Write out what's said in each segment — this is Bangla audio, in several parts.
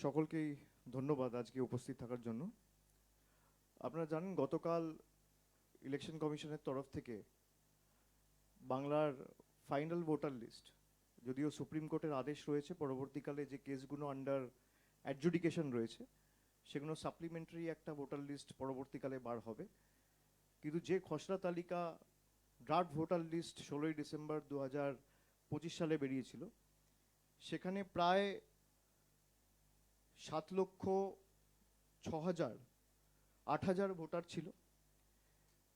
সকলকেই ধন্যবাদ আজকে উপস্থিত থাকার জন্য। আপনারা জানেন গতকাল ইলেকশন কমিশনের তরফ থেকে বাংলার ফাইনাল ভোটার লিস্ট, যদিও সুপ্রিম কোর্টের আদেশ রয়েছে পরবর্তীকালে যে কেসগুলো আন্ডার অ্যাডজুডিকেশন রয়েছে সেগুলো সাপ্লিমেন্টারি একটা ভোটার লিস্ট পরবর্তীকালে বার হবে, কিন্তু যে খসড়া তালিকা ড্রাফট ভোটার লিস্ট 16ই ডিসেম্বর 2025 সালে বেরিয়েছিল সেখানে প্রায় 7,06,000 ভোটার ছিল,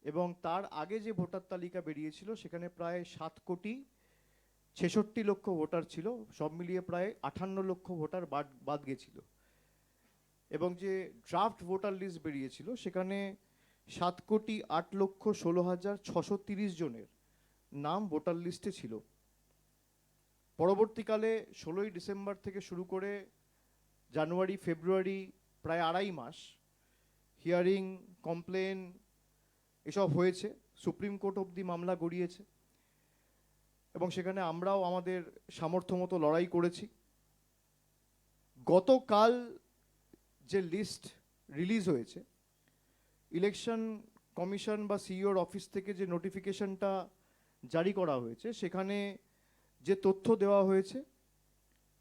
এবং তার আগে যে ভোটার তালিকা বেরিয়েছিল সেখানে প্রায় 7,66,00,000 ভোটার ছিল। সব মিলিয়ে প্রায় 58 লক্ষ ভোটার বাদ গেছিল। এবং যে ড্রাফট ভোটার লিস্ট বেরিয়েছিল সেখানে 7,08,16,630 জনের নাম ভোটার লিস্টে ছিল। পরবর্তীকালে 16ই ডিসেম্বর থেকে শুরু করে জানুয়ারি ফেব্রুয়ারি প্রায় আড়াই মাস হিয়ারিং, কমপ্লেন এসব হয়েছে, সুপ্রিম কোর্ট অবধি মামলা গড়িয়েছে, এবং সেখানে আমরাও আমাদের সামর্থ্য মতো লড়াই করেছি। গতকাল যে লিস্ট রিলিজ হয়েছে, ইলেকশন কমিশন বা সিইওর অফিস থেকে যে নোটিফিকেশনটা জারি করা হয়েছে সেখানে যে তথ্য দেওয়া হয়েছে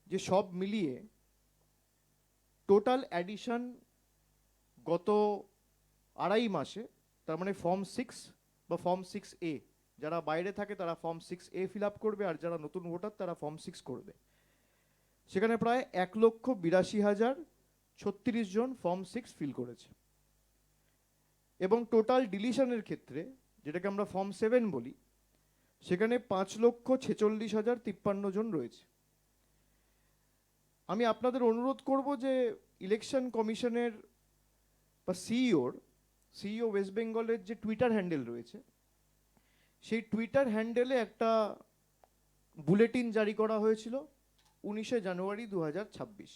যে সব মিলিয়ে টোটাল অ্যাডিশন গত আড়াই মাসে, তার মানে ফর্ম 6 বা ফর্ম 6A, যারা বাইরে থাকে তারা ফর্ম 6A ফিল আপ করবে, আর যারা নতুন ভোটার তারা ফর্ম 6 করবে। সেখানে প্রায় 1,82,036 জন ফর্ম 6 ফিল করেছে, এবং টোটাল ডিলিশনের ক্ষেত্রে যেটাকে আমরা ফর্ম 7 বলি সেখানে 5,46,053 জন রয়েছে। আমি আপনাদের অনুরোধ করব যে ইলেকশন কমিশনের বা সিইও ওয়েস্ট বেঙ্গলের যে টুইটার হ্যান্ডেল রয়েছে সেই টুইটার হ্যান্ডেলে একটা বুলেটিন জারি করা হয়েছিল 19শে জানুয়ারি 2026,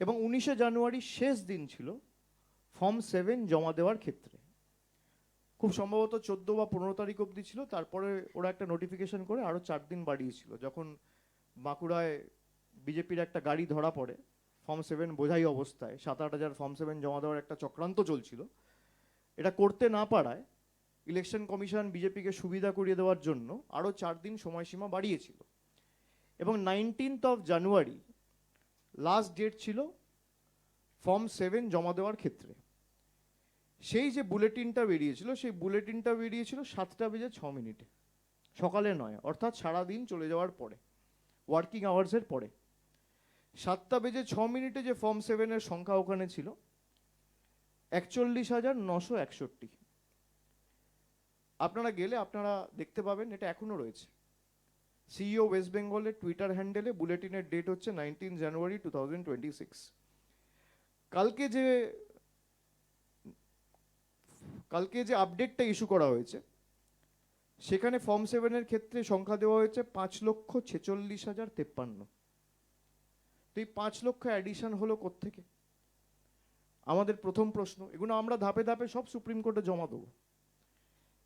এবং 19শে জানুয়ারি শেষ দিন ছিল ফর্ম 7 জমা দেওয়ার ক্ষেত্রে। খুব সম্ভবত 14 বা 15 তারিখ অবধি ছিল, তারপরে ওরা একটা নোটিফিকেশন করে আরও 4 দিন বাড়িয়েছিল। যখন বাঁকুড়ায় বিজেপির একটা গাড়ি ধরা পড়ে ফর্ম 7 বোঝাই অবস্থায়, 7-8 হাজার ফর্ম 7 জমা দেওয়ার একটা চক্রান্ত চলছিল, এটা করতে না পারায় ইলেকশন কমিশন বিজেপিকে সুবিধা করিয়ে দেওয়ার জন্য আরও 4 দিন সময়সীমা বাড়িয়েছিল, এবং 19 জানুয়ারি লাস্ট ডেট ছিল ফর্ম 7 জমা দেওয়ার ক্ষেত্রে। সেই যে বুলেটিনটা বেরিয়েছিল সেই বুলেটিনটা বেরিয়েছিল 7:06, সকালে নয়, অর্থাৎ সারাদিন চলে যাওয়ার পরে, ওয়ার্কিং আওয়ার্সের পরে। 7:06 যে ফর্ম 7-এর সংখ্যা ওখানে ছিল 41,961। আপনারা গেলে আপনারা দেখতে পাবেন এটা এখনো রয়েছে। সিইও ওয়েস্ট বেঙ্গলের টুইটার হ্যান্ডেলে বুলেটিনের ডেট হচ্ছে 19 জানুয়ারি 2026। কালকে যে আপডেটটা ইস্যু করা হয়েছে সেখানে ফর্ম 7-এর ক্ষেত্রে সংখ্যা দেওয়া হয়েছে 5,46,053। তো এই 5 লক্ষ অ্যাডিশন হলো কোত্থেকে? আমাদের প্রথম প্রশ্ন। এগুলো আমরা ধাপে ধাপে সব সুপ্রিম কোর্টে জমা দেবো,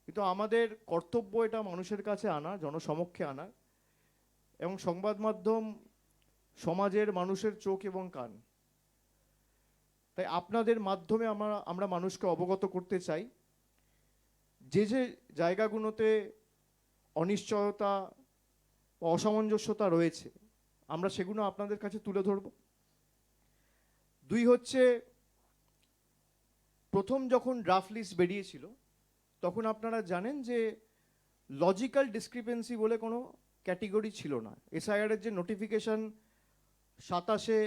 কিন্তু আমাদের কর্তব্য এটা মানুষের কাছে আনা, জনসমক্ষে আনা, এবং সংবাদ মাধ্যম সমাজের মানুষের চোখ এবং কান। তাই আপনাদের মাধ্যমে আমরা মানুষকে অবগত করতে চাই যে যে জায়গাগুলোতে অনিশ্চয়তা বা অসামঞ্জস্যতা রয়েছে আমরা সেগুলো আপনাদের কাছে তুলে ধরব। 2 হচ্ছে, প্রথম যখন ড্রাফট লিস্ট বেরিয়েছিল তখন আপনারা জানেন যে লজিক্যাল ডিসক্রিপেন্সি বলে কোনো ক্যাটেগরি ছিল না। এসআইআর এর যে নোটিফিকেশন 27শে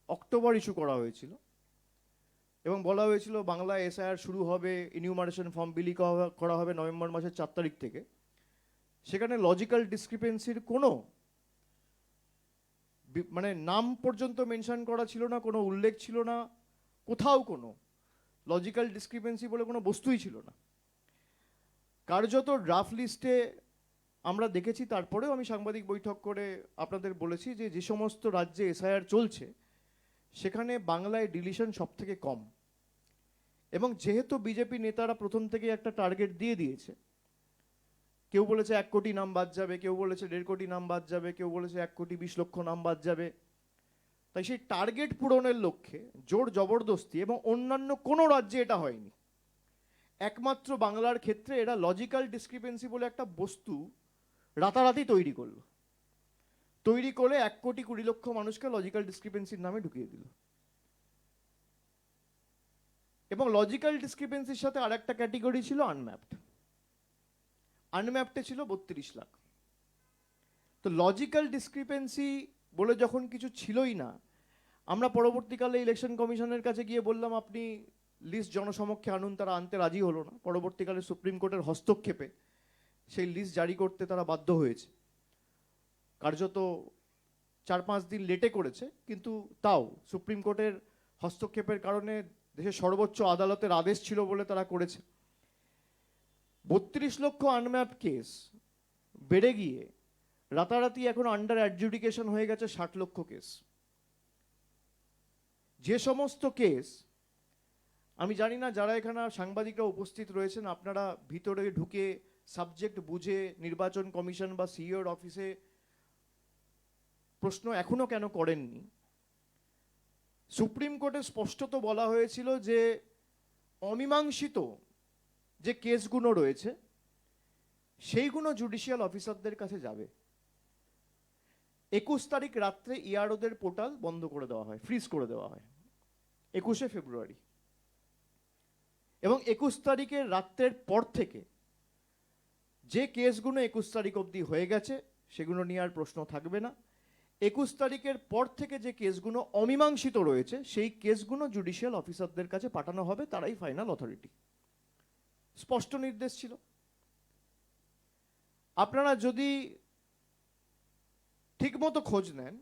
অক্টোবর ইস্যু করা হয়েছিল, এবং বলা হয়েছিল বাংলায় এসআইআর শুরু হবে, ইনিউমারেশন ফর্ম বিলি করা হবে নভেম্বর মাসের 4 তারিখ থেকে। সেখানে লজিক্যাল ডিসক্রিপেন্সির কোনো মানে নাম পর্যন্ত মেনশন করা ছিল না, কোনো উল্লেখ ছিল না, কোথাও কোনো লজিক্যাল ডিসক্রিপেন্সি বলে কোনো বস্তুই ছিল না। কার্যত ড্রাফট লিস্টে আমরা দেখেছি, তারপরেও আমি সাংবাদিক বৈঠক করে আপনাদের বলেছি যে যে সমস্ত রাজ্যে এসআইআর চলছে সেখানে বাংলায় ডিলিশন সব থেকে কম, এবং যেহেতু বিজেপি নেতারা প্রথম থেকে একটা টার্গেট দিয়ে দিয়েছে, কেউ বলেছে 1 কোটি নাম বাদ যাবে, কেউ বলেছে 1.5 কোটি নাম বাদ যাবে, কেউ বলেছে 1,20,00,000 নাম বাদ যাবে, তাই সেই টার্গেট পূরণের লক্ষ্যে জোর জবরদস্তি, এবং অন্যান্য কোনো রাজ্যে এটা হয়নি, একমাত্র বাংলার ক্ষেত্রে এরা লজিক্যাল ডিসক্রিপেন্সি বলে একটা বস্তু রাতারাতি তৈরি করলো। তৈরি করে 1,20,00,000 মানুষকে লজিক্যাল ডিসক্রিপেন্সির নামে ঢুকিয়ে দিল। এবং লজিক্যাল ডিসক্রিপেন্সির সাথে আর একটা ক্যাটেগরি ছিল আনম্যাপড। আনম্যাপডে ছিল 32 লাখ। তো লজিক্যাল ডিসক্রিপেন্সি বলে যখন কিছু ছিলই না, আমরা পরবর্তীকালে ইলেকশন কমিশনের কাছে গিয়ে বললাম আপনি লিস্ট জনসমক্ষে আনুন, তারা আনতে রাজি হলো না। পরবর্তীকালে সুপ্রিম কোর্টের হস্তক্ষেপে সেই লিস্ট জারি করতে তারা বাধ্য হয়েছে। কার্যত 4-5 দিন লেটে করেছে, কিন্তু তাও সুপ্রিম কোর্টের হস্তক্ষেপের কারণে দেশের সর্বোচ্চ আদালতের আদেশ ছিল বলে তারা করেছে। 32 লক্ষ আনম্যাপড কেস বেড়ে গিয়ে রাতারাতি এখন আন্ডার অ্যাডজুডিকেশন হয়ে গেছে 60 লক্ষ কেস। যে সমস্ত কেস, আমি জানি না যারা এখানে সাংবাদিকরা উপস্থিত রয়েছেন আপনারা ভিতরে ঢুকে সাবজেক্ট বুঝে নির্বাচন কমিশন বা সিইওর অফিসে প্রশ্ন এখনো কেন করেননি। সুপ্রিম কোর্টে স্পষ্টত বলা হয়েছিল যে অমীমাংসিত যে কেসগুলো রয়েছে সেইগুলো জুডিশিয়াল অফিসারদের কাছে যাবে। 21 তারিখ রাত্রে ইআরওদের পোর্টাল বন্ধ করে দেওয়া হয়, ফ্রিজ করে দেওয়া হয় 21শে ফেব্রুয়ারি। এবং 21 তারিখের রাত্রের পর থেকে যে কেসগুলো 21 তারিখ অবধি হয়ে গেছে সেগুলো নিয়ে আর প্রশ্ন থাকবে না। 21 তারিখের পর থেকে যে কেসগুলো অমীমাংসিত রয়েছে সেই কেসগুলো জুডিশিয়াল অফিসারদের কাছে পাঠানো হবে, তারাই ফাইনাল অথরিটি। স্পষ্ট নির্দেশ ছিল। আপনারা যদি ঠিকমতো খোঁজ নেন,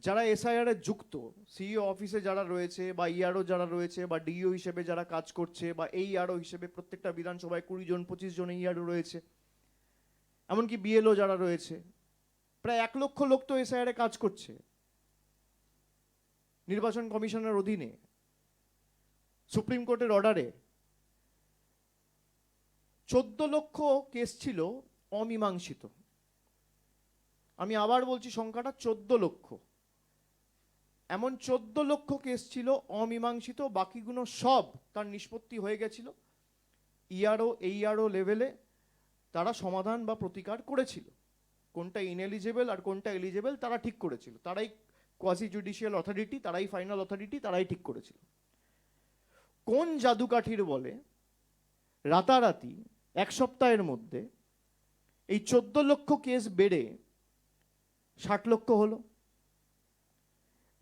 যারা এসআইআর এ যুক্ত, সিইও অফিসে যারা রয়েছে বা ইআরও যারা রয়েছে বা ডিইও হিসেবে যারা কাজ করছে বা এই ইআরও হিসেবে প্রত্যেকটা বিধানসভায় 20 জন 25 জন ইআরও রয়েছে, এমনকি বিএলও যারা রয়েছে, প্রায় 1 লক্ষ লোক তো এসআইআর এ কাজ করছে নির্বাচন কমিশনের অধীনে সুপ্রিম কোর্টের অর্ডারে। 14 লক্ষ কেস ছিল অমীমাংসিত। আমি আবার বলছি সংখ্যাটা 14 লক্ষ। এমন 14 লক্ষ কেস ছিল অমীমাংসিত, বাকিগুলো সব তার নিষ্পত্তি হয়ে গেছিল। ইআরও এইআরও লেভেলে তারা সমাধান বা প্রতিকার করেছিল, কোনটা ইনএলিজেবল আর কোনটা এলিজেবল তারা ঠিক করেছিল। তারাই কোয়াসি জুডিশিয়াল অথরিটি, তারাই ফাইনাল অথরিটি, তারাই ঠিক করেছিল। কোন জাদুকাঠির বলে রাতারাতি 1 সপ্তাহের মধ্যে এই 14 লক্ষ কেস বেড়ে 60 লক্ষ হলো।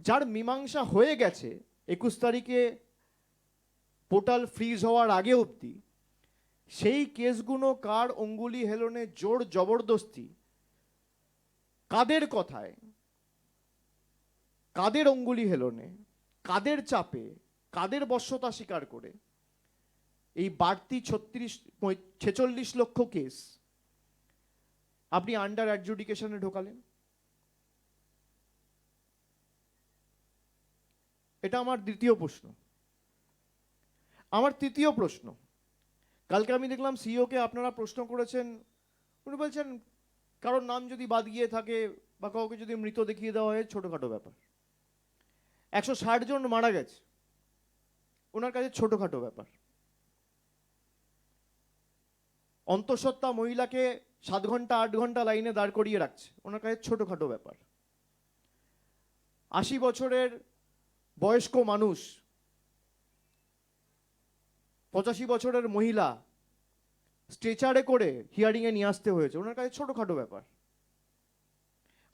যার মীমাংসা হয়ে গেছে 21 তারিখে পোর্টাল ফ্রিজ হওয়ার আগে অবধি, সেই কেসগুলো কার অঙ্গুলি হেলনে, জোর জবরদস্তি, কাদের কথায়, কাদের অঙ্গুলি হেলনে, কাদের চাপে, কাদের বশ্যতা স্বীকার করে এই বাড়তি 46 লক্ষ কেস আপনি আন্ডার অ্যাডজুডিকেশনে ঢোকালেন। এটা আমার দ্বিতীয় প্রশ্ন। আমার তৃতীয় প্রশ্ন, কালকে আমি দেখলাম সিইওকে আপনারা প্রশ্ন করেছেন, উনি বলছেন কারোর নাম যদি বাদ গিয়ে থাকে বা কাউকে যদি মৃত দেখিয়ে দেওয়া হয় ছোটখাটো ব্যাপার। 160 জন মারা গেছে, ওনার কাছে ছোটখাটো ব্যাপার। অন্তঃসত্ত্বা মহিলাকে 7 ঘন্টা 8 ঘন্টা লাইনে দাঁড় করিয়ে রাখছে, ওনার কাছে ছোটখাটো ব্যাপার। 80 বছরের বয়স্ক মানুষ, 85 বছরের মহিলা স্ট্রেচারে করে হিয়ারিংয়ে নিয়ে আসতে হয়েছে, ওনার কাছে ছোটখাটো ব্যাপার।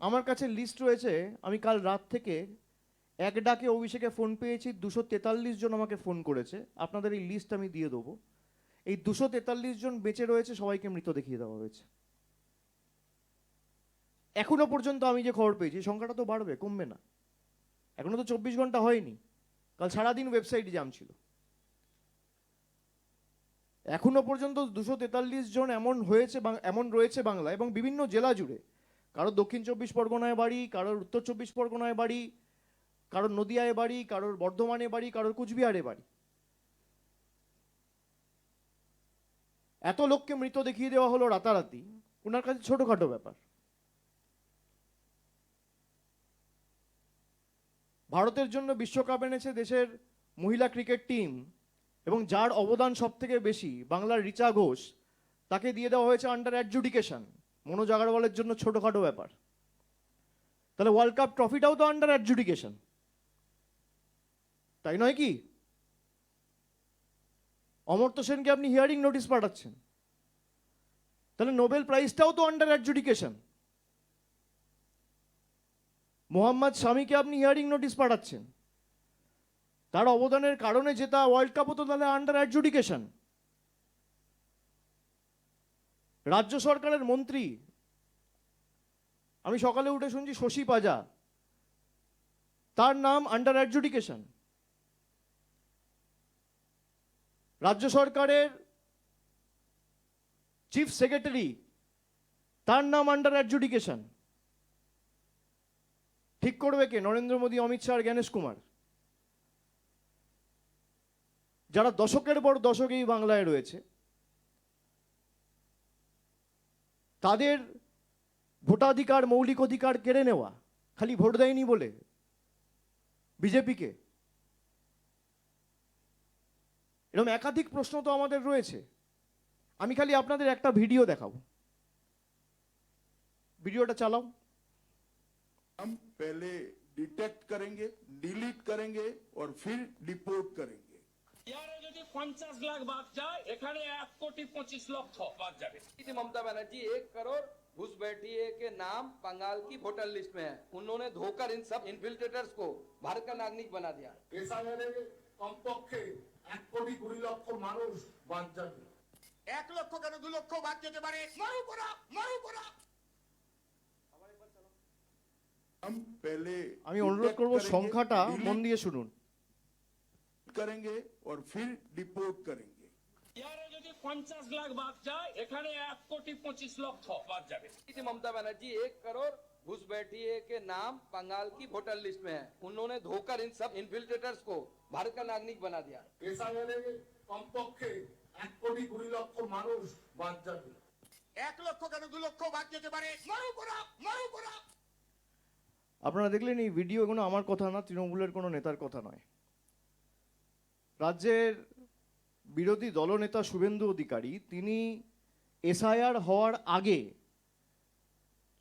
আমার কাছে লিস্ট রয়েছে, আমি কাল রাত থেকে এক ডাকে অভিষেকে ফোন পেয়েছি, 243 জন আমাকে ফোন করেছে। আপনাদের এই লিস্ট আমি দিয়ে দেবো। এই 243 জন বেঁচে রয়েছে, সবাইকে মৃত দেখিয়ে দেওয়া হয়েছে। এখনো পর্যন্ত আমি যে খবর পেয়েছি সংখ্যাটা তো বাড়বে, কমবে না। এখনো তো 24 ঘন্টা হয়নি, কাল সারাদিন ওয়েবসাইট জ্যাম ছিল। এখনো পর্যন্ত 243 জন এমন রয়েছে বাংলা এবং বিভিন্ন জেলা জুড়ে। কারোর দক্ষিণ 24 পরগনায় বাড়ি, কারোর উত্তর 24 পরগনায় বাড়ি, কারোর নদিয়ায় বাড়ি, কারোর বর্ধমানে বাড়ি, কারোর কুচবিহারে বাড়ি। এত লোককে মৃত দেখিয়ে দেওয়া হলো রাতারাতি, ওনার কাছে ছোটখাটো ব্যাপার। ভারতের জন্য বিশ্বকাপ এনেছে দেশের মহিলা ক্রিকেট টিম, এবং যার অবদান সব থেকে বেশি বাংলার রিচা ঘোষ, তাকে দিয়ে দেওয়া হয়েছে আন্ডার অ্যাডজুডিকেশন। মনোজ আগারওয়ালের জন্য ছোটখাটো ব্যাপার। তাহলে ওয়ার্ল্ড কাপ ট্রফিটাও তো আন্ডার অ্যাডজুডিকেশন, তাই নয় কি? অমর্ত্য সেনকে আপনি হিয়ারিং নোটিশ পাঠাচ্ছেন, তাহলে নোবেল প্রাইজটাও তো আন্ডার অ্যাডজুডিকেশন। মোহাম্মদ শামিকে আপনি হিয়ারিং নোটিশ পাঠাচ্ছেন, তার অবদানের কারণে জেতা ওয়ার্ল্ড কাপও তো তাহলে আন্ডার অ্যাডজুডিকেশন। রাজ্য সরকারের মন্ত্রী, আমি সকালে উঠে শুনছি শশী পাজা, তার নাম আন্ডার অ্যাডজুডিকেশন। রাজ্য সরকারের চিফ সেক্রেটারি, তার নাম আন্ডার অ্যাডজুডিকেশন। ঠিক করবে কে? নরেন্দ্র মোদী, অমিত শাহ আর জ্ঞানেশ কুমার, যারা দশকের পর দশক এই বাংলায় রয়েছে। তাদের ভোটাধিকার, মৌলিক অধিকার কেড়ে নেওয়া, খালি ভোট দেয়নি বলে বিজেপিকে। এরকম একাধিক প্রশ্ন তো আমাদের রয়েছে। আমি খালি আপনাদের একটা ভিডিও দেখাবো, ভিডিওটা চালাও। हम पहले डिटेक्ट करेंगे, डिलीट करेंगे और फिर डिपोर्ट करेंगे। यारे যদি 50 লাখ বাদ যায়, এখানে 1,25,00,000 বাদ যাবে। ममता बनर्जी 1 करोड़ घुसपैठिए के नाम बंगाल की वोटर लिस्ट में है। उन्होंने धोकर इन सब इन्फिल्ट्रेटर्स को भारत का नागरिक बना दिया। এসআইআরে কমপক্ষে 1,20,00,000 মানুষ বাদ যাবে। 1 লক্ষ কেন 2 লক্ষ বাদ যেতে পারে। মারু পড়া हम पहले আমি অনুরোধ করব সংখ্যাটা মন দিয়ে শুনুন। करेंगे और फिर डिपोर्ट करेंगे। यारे যদি 50 লাখ বাদ যায়, এখানে 1,25,00,000 বাদ যাবে। ममता बनर्जी 1 करोड़ घुसपैठिए के नाम बंगाल की वोटर लिस्ट में है। उन्होंने धोकर इन सब इन्फिल्ट्रेटर्स को भारत का नागरिक बना दिया। এসআইআরে কমপক্ষে 1,20,00,000 মানুষ বাদ যাবে। 1 লক্ষ কেন 2 লক্ষ বাদ যেতে পারে। মারু পড়া আপনারা দেখলেন এই ভিডিও, কোনো আমার কথা না, তৃণমূলের কোনো নেতার কথা নয়। রাজ্যের বিরোধী দলনেতা শুভেন্দু অধিকারী, তিনি এসআইআর হওয়ার আগে,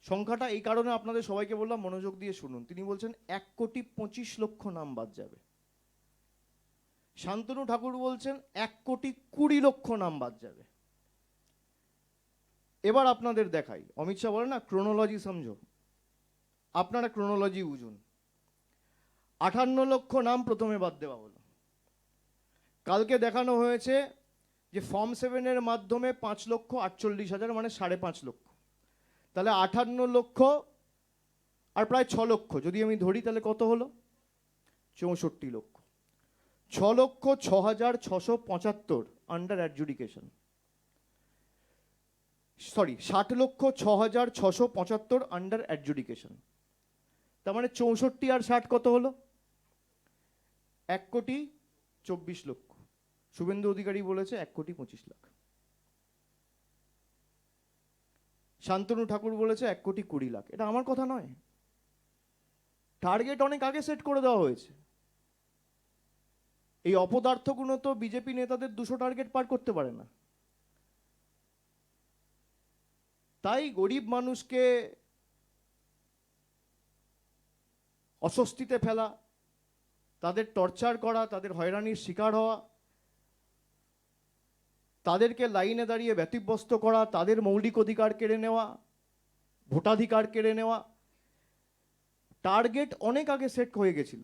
সংখ্যাটা এই কারণে আপনাদের সবাইকে বললাম মনোযোগ দিয়ে শুনুন, তিনি বলছেন 1,25,00,000 নাম বাদ যাবে। শান্তনু ঠাকুর বলছেন 1,20,00,000 নাম বাদ যাবে। এবার আপনাদের দেখাই, অমিত শাহ বলে না ক্রোনোলজি সমঝো, আপনারা ক্রোনোলজি বুঝুন। 58 লক্ষ নাম প্রথমে বাদ দেওয়া হলো। কালকে দেখানো হয়েছে যে ফর্ম 7-এর মাধ্যমে 5,48,000, মানে 5.5 লক্ষ। তাহলে 58 লক্ষ আর প্রায় 6 লক্ষ যদি আমি ধরি, তাহলে কত হলো? 64 লক্ষ। 6,06,675 under adjudication, sorry 60,06,675 under adjudication. তার মানে 64 আর 60 কত হলো? 1,24,00,000। শুভেন্দু অধিকারী বলেছে 1,25,00,000। শান্তনু ঠাকুর বলেছে 1,20,00,000। এটা আমার কথা নয়, টার্গেট অনেক আগে সেট করে দেওয়া হয়েছে। এই অপদার্থগুলো তো বিজেপি নেতাদের 200 টার্গেট পার করতে পারে না। তাই গরিব মানুষকে অস্বস্তিতে ফেলা, তাদের টর্চার করা, তাদের হয়রানির শিকার হওয়া, তাদেরকে লাইনে দাঁড়িয়ে ব্যতিব্যস্ত করা, তাদের মৌলিক অধিকার কেড়ে নেওয়া, ভোটাধিকার কেড়ে নেওয়া, টার্গেট অনেক আগে সেট হয়ে গেছিল।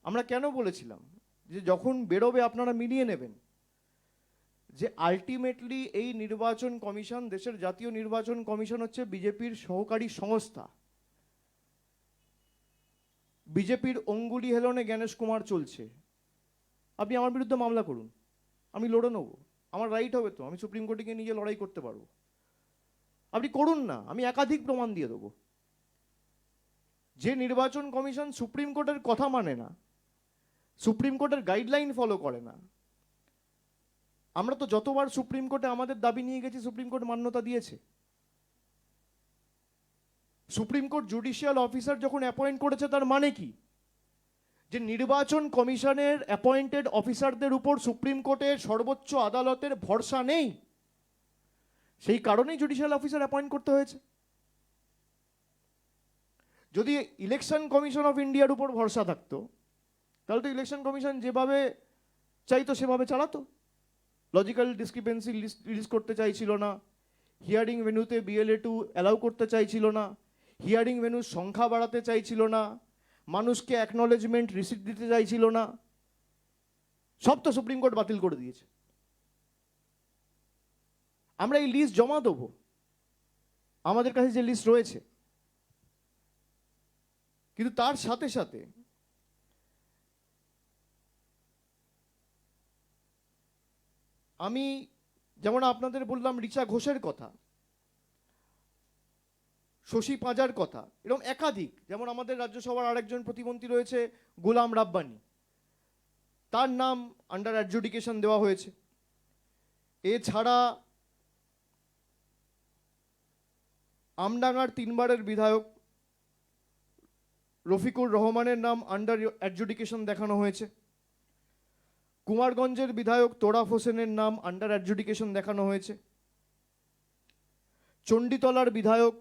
আমরা কেন বলেছিলাম যে যখন বেরোবে আপনারা মিলিয়ে নেবেন যে আলটিমেটলি এই নির্বাচন কমিশন, দেশের জাতীয় নির্বাচন কমিশন হচ্ছে বিজেপির সহকারী সংস্থা। বিজেপির অঙ্গুলি হেলনে জ্ঞানেশ কুমার চলছে। আপনি আমার বিরুদ্ধে মামলা করুন, আমি লড়ে নেব, আমার রাইট হবে তো, আমি সুপ্রিম কোর্টে গিয়ে নিজে লড়াই করতে পারবো। আপনি করুন না, আমি একাধিক প্রমাণ দিয়ে দেবো। যে নির্বাচন কমিশন সুপ্রিম কোর্টের কথা মানে না, সুপ্রিম কোর্টের গাইডলাইন ফলো করে না, আমরা তো যতবার সুপ্রিম কোর্টে আমাদের দাবি নিয়ে গেছি, সুপ্রিম কোর্ট মান্যতা দিয়েছে। সুপ্রিম কোর্ট জুডিশিয়াল অফিসার যখন অ্যাপয়েন্ট করেছে, তার মানে কি? যে নির্বাচন কমিশনের অ্যাপয়েন্টেড অফিসারদের উপর সুপ্রিম কোর্টের সর্বোচ্চ আদালতের ভরসা নেই, সেই কারণেই জুডিশিয়াল অফিসার অ্যাপয়েন্ট করতে হয়েছে। যদি ইলেকশন কমিশন অফ ইন্ডিয়ার উপর ভরসা থাকতো, তাহলে তো ইলেকশন কমিশন যেভাবে চাইতো সেভাবে চালাতো। লজিক্যাল ডিসক্রিপেন্সি রিলিজ করতে চাইছিল না, হিয়ারিং ভেন্যুতে BLA 2 অ্যালাউ করতে চাইছিল না, হিয়ারিং ভেন্যুর সংখ্যা বাড়াতে চাইছিল না, মানুষকে অ্যাকনলেজমেন্ট রিসিপ্ট দিতে চাইছিল না, সব তো সুপ্রিম কোর্ট বাতিল করে দিয়েছে। আমরা এই লিস্ট জমা দেবো, আমাদের কাছে যে লিস্ট রয়েছে, কিন্তু তার সাথে সাথে আমি যেমন আপনাদের বললাম রিচা ঘোষের কথা, শশী পাঁজার কথা, এরকম একাধিক, যেমন আমাদের রাজ্যসভার আরেকজন প্রতিমন্ত্রী রয়েছে গোলাম রাব্বানি, তার নাম আন্ডার অ্যাডজুডিকেশন দেওয়া হয়েছে। এছাড়া আমডাঙ্গার 3 বারের বিধায়ক রফিকুর রহমানের নাম আন্ডার অ্যাডজুডিকেশন দেখানো হয়েছে। কুমারগঞ্জের বিধায়ক তোরাফ হোসেনের নাম আন্ডার অ্যাডজুডিকেশন দেখানো হয়েছে। চণ্ডীতলার বিধায়ক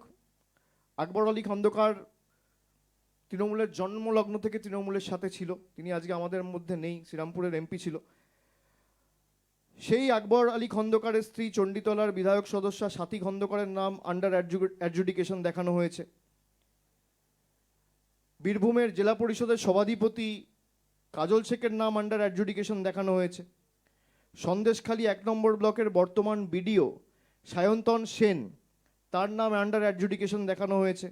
আকবর আলী খন্দকার তৃণমূলের জন্মলগ্ন থেকে তৃণমূলের সাথে ছিল, তিনি আজকে আমাদের মধ্যে নেই, শ্রীরামপুরের MP ছিল। সেই আকবর আলী খন্দকারের স্ত্রী চণ্ডীতলার বিধায়ক সদস্যা সাথী খন্দকারের নাম আন্ডার অ্যাডজুডিকেশন দেখানো হয়েছে। বীরভূমের জেলা পরিষদের সভাধিপতি কাজল শেখের নাম আন্ডার অ্যাডজুডিকেশন দেখানো হয়েছে। সন্দেশখালী 1 নম্বর ব্লকের বর্তমান BDO সায়ন্তন সেন, তার নাম আন্ডার অ্যাডজুডিকেশন দেখানো হয়েছে।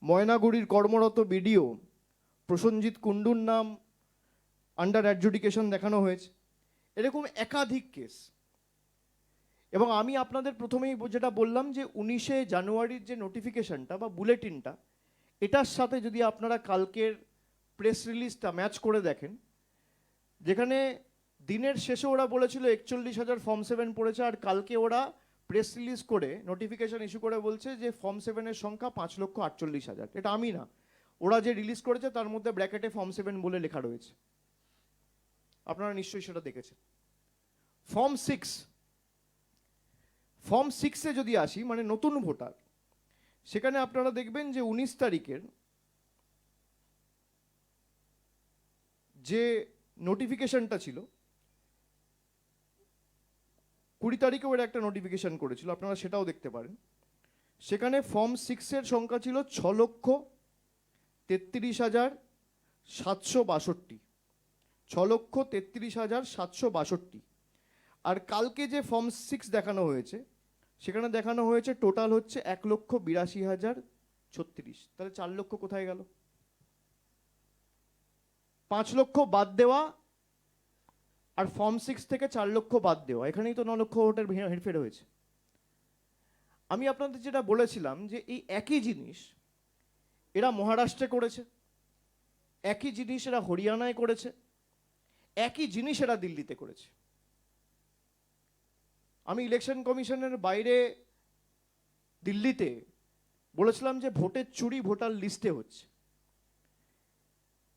ময়নাগুড়ির কর্মরত BDO প্রসঞ্জিৎ কুণ্ডুর নাম আন্ডার অ্যাডজুডিকেশন দেখানো হয়েছে। এরকম একাধিক কেস। এবং আমি আপনাদের প্রথমেই যেটা বললাম যে 19শে জানুয়ারির যে নোটিফিকেশনটা বা বুলেটিনটা, এটার সাথে যদি আপনারা কালকের প্রেস রিলিজটা ম্যাচ করে দেখেন, যেখানে দিনের শেষে ওরা বলেছিল 41,000 ফর্ম 7 পড়েছে, আর কালকে ওরা প্রেস রিলিজ করে নোটিফিকেশন ইস্যু করে বলছে যে ফর্ম 7-এর সংখ্যা 5,48,000। এটা আমি না, ওরা যে রিলিজ করেছে তার মধ্যে ব্র্যাকেটে ফর্ম 7 বলে লেখা রয়েছে, আপনারা নিশ্চয়ই সেটা দেখেছেন। ফর্ম 6-এ যদি আসি, মানে নতুন ভোটার, সেখানে আপনারা দেখবেন যে 19 তারিখের যে নোটিফিকেশনটা ছিল, 20 তারিখেও এর একটা নোটিফিকেশন করেছিল, আপনারা সেটাও দেখতে পারেন। সেখানে ফর্ম 6-এর সংখ্যা ছিল 6,33,762, 6,33,762। আর কালকে যে ফর্ম 6 দেখানো হয়েছে, সেখানে দেখানো হয়েছে টোটাল হচ্ছে 1,82,036। তাহলে 4 লক্ষ কোথায় গেল? 5 লক্ষ বাদ দেওয়া আর ফর্ম 6 থেকে 4 লক্ষ বাদ দেওয়া, এখানেই তো 9 লক্ষ ভোটের হেরফের হয়েছে। আমি আপনাদের যেটা বলেছিলাম যে এই একই জিনিস এরা মহারাষ্ট্রে করেছে, একই জিনিস এরা হরিয়ানায় করেছে, একই জিনিস এরা দিল্লিতে করেছে। আমি ইলেকশন কমিশনের বাইরে দিল্লিতে বলেছিলাম যে ভোটের চুরি ভোটার লিস্টে হচ্ছে।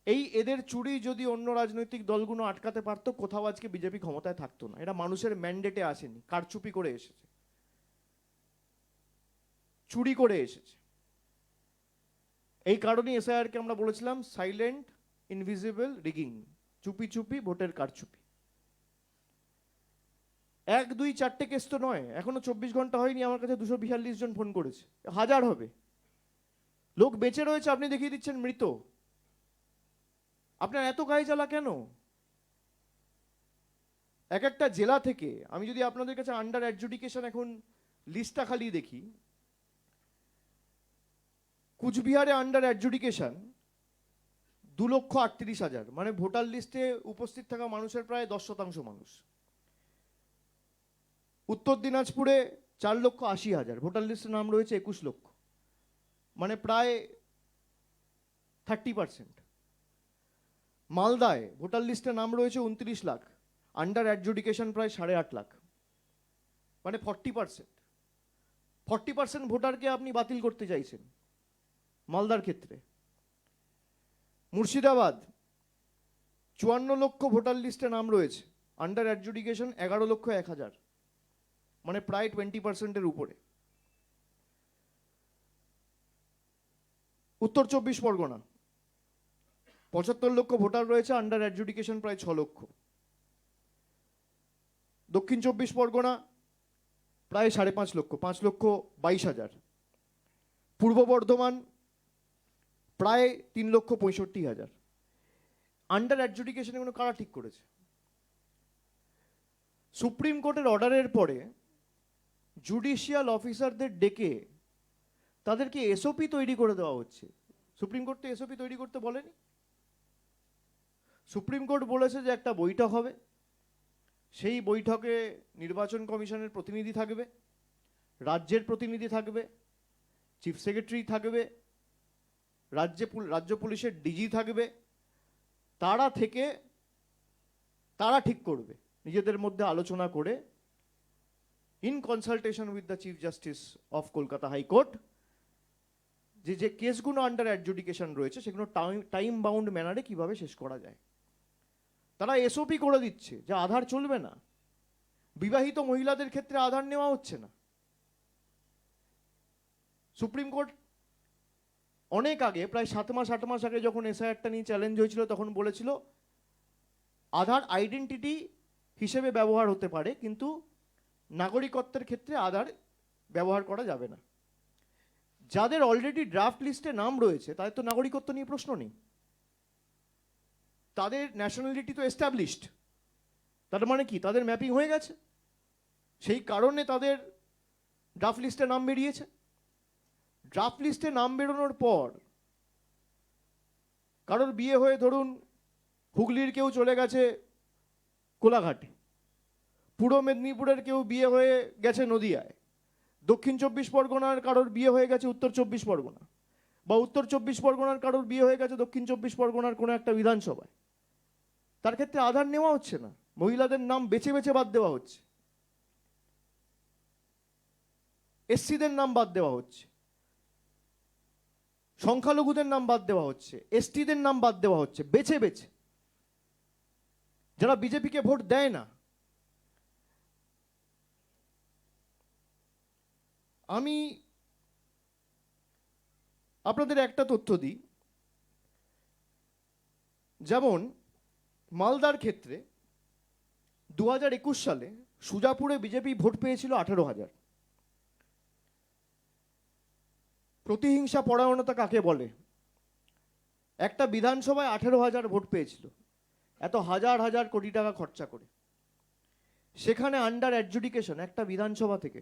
এই এদের চুরি যদি অন্য রাজনৈতিক দলগুলো আটকাতে পারতো, কোথাও আজকে বিজেপি ক্ষমতায় থাকতো না। এরা মানুষের ম্যান্ডেটে আসেনি, কারচুপি করে এসেছে, চুরি করে এসেছে। এই কারণেই SIR-কে আমরা বলেছিলাম সাইলেন্ট ইনভিজিবল রিগিং, চুপি চুপি ভোটের কারচুপি। 1, 2, 4টে কেস তো নয়, এখনো 24 ঘন্টা হয়নি, আমার কাছে 242 জন ফোন করেছে, 1000 হবে। লোক বেঁচে রয়েছে, আপনি দেখিয়ে দিচ্ছেন মৃত। আপনার এত গায়ে জ্বালা কেন? এক একটা জেলা থেকে আমি যদি আপনাদের কাছে আন্ডার অ্যাডজুডিকেশন এখন লিস্টটা খালি দেখি, কুচবিহারে আন্ডার অ্যাডজুডিকেশন 2,38,000, মানে ভোটার লিস্টে উপস্থিত থাকা মানুষের প্রায় 10% মানুষ। উত্তর দিনাজপুরে 4,80,000, ভোটার লিস্টে নাম রয়েছে 21 লক্ষ, মানে প্রায় 30%। মালদায় ভোটার লিস্টে নাম রয়েছে 29 লাখ, আন্ডার অ্যাডজুডিকেশন প্রায় 8.5 লাখ, মানে 40%। 40% ভোটারকে আপনি বাতিল করতে চাইছেন মালদার ক্ষেত্রে। মুর্শিদাবাদ লক্ষ ভোটার লিস্টে নাম রয়েছে, আন্ডার অ্যাডজুডিকেশন 11,01,000, মানে প্রায় 20%-এর উপরে। উত্তর 24 পরগনা 75 লক্ষ ভোটার রয়েছে, আন্ডার অ্যাডজুডিকেশন প্রায় 6 লক্ষ। দক্ষিণ 24 পরগনা প্রায় 5.5 লক্ষ, 5,22,000। পূর্ব বর্ধমান প্রায় 3,65,000। আন্ডার অ্যাডজুডিকেশন এগুলো কারা ঠিক করেছে? সুপ্রিম কোর্টের অর্ডারের পরে জুডিশিয়াল অফিসারদের ডেকে তাদেরকে এসওপি তৈরি করে দেওয়া হচ্ছে। সুপ্রিম কোর্ট তো এসওপি তৈরি করতে বলেনি। সুপ্রিম কোর্ট বলেছে যে একটা বৈঠক হবে, সেই বৈঠকে নির্বাচন কমিশনের প্রতিনিধি থাকবে, রাজ্যের প্রতিনিধি থাকবে, চিফ সেক্রেটারি থাকবে, রাজ্য পুলিশের ডিজি থাকবে। তারা ঠিক করবে নিজেদের মধ্যে আলোচনা করে, in consultation with the chief justice of Kolkata high court, যে কেসগুলো আন্ডার অ্যাডজুডিকেশন রয়েছে সেগুলো টাইম বাউন্ড ম্যানারে কিভাবে শেষ করা যায়। তারা এসওপি করে দিচ্ছে যে আধার চলবে না, বিবাহিত মহিলাদের ক্ষেত্রে আধার নেওয়া হচ্ছে না। সুপ্রিম কোর্ট অনেক আগে, প্রায় 7 মাস 8 মাস আগে যখন এসআইআরটা নিয়ে চ্যালেঞ্জ হয়েছিল, তখন বলেছিল আধার আইডেন্টিটি হিসেবে ব্যবহার হতে পারে, কিন্তু নাগরিকত্বের ক্ষেত্রে আধার ব্যবহার করা যাবে না। যাদের অলরেডি ড্রাফট লিস্টে নাম রয়েছে তাদের তো নাগরিকত্ব নিয়ে প্রশ্ন নেই, তাদের ন্যাশনালিটি তো এস্টাবলিশড। তার মানে কি, তাদের ম্যাপিং হয়ে গেছে, সেই কারণে তাদের ড্রাফট লিস্টে নাম বেরিয়েছে। ড্রাফট লিস্টে নাম বেরোনোর পর কারোর বিয়ে হয়ে ধরুন হুগলির কেউ চলে গেছে কোলাঘাটে, পূর্ব মেদিনীপুরের কেউ বিয়ে হয়ে গেছে নদিয়ায়, দক্ষিণ 24 পরগনার কারোর বিয়ে হয়ে গেছে উত্তর 24 পরগনা, বা উত্তর 24 পরগনার কারোর বিয়ে হয়ে গেছে দক্ষিণ 24 পরগনার কোনো একটা বিধানসভায়। তার ক্ষেত্রে আধার নেওয়া হচ্ছে না, মহিলাদের নাম বেছে বেছে বাদ দেওয়া হচ্ছে, এসসিদের নাম বাদ দেওয়া হচ্ছে, সংখ্যালঘুদের নাম বাদ দেওয়া হচ্ছে, এসটিদের নাম বাদ দেওয়া হচ্ছে, বেছে বেছে, যারা বিজেপিকে ভোট দেয় না। আমি আপনাদের একটা তথ্য দিই, যেমন মালদার ক্ষেত্রে 2021 সালে সুজাপুরে বিজেপি ভোট পেয়েছিল 18,000। প্রতিহিংসা পরায়ণতা কাকে বলে? একটা বিধানসভায় 18,000 ভোট পেয়েছিল, এত হাজার হাজার কোটি টাকা খরচা করে। সেখানে আন্ডার অ্যাডজুডিকেশন একটা বিধানসভা থেকে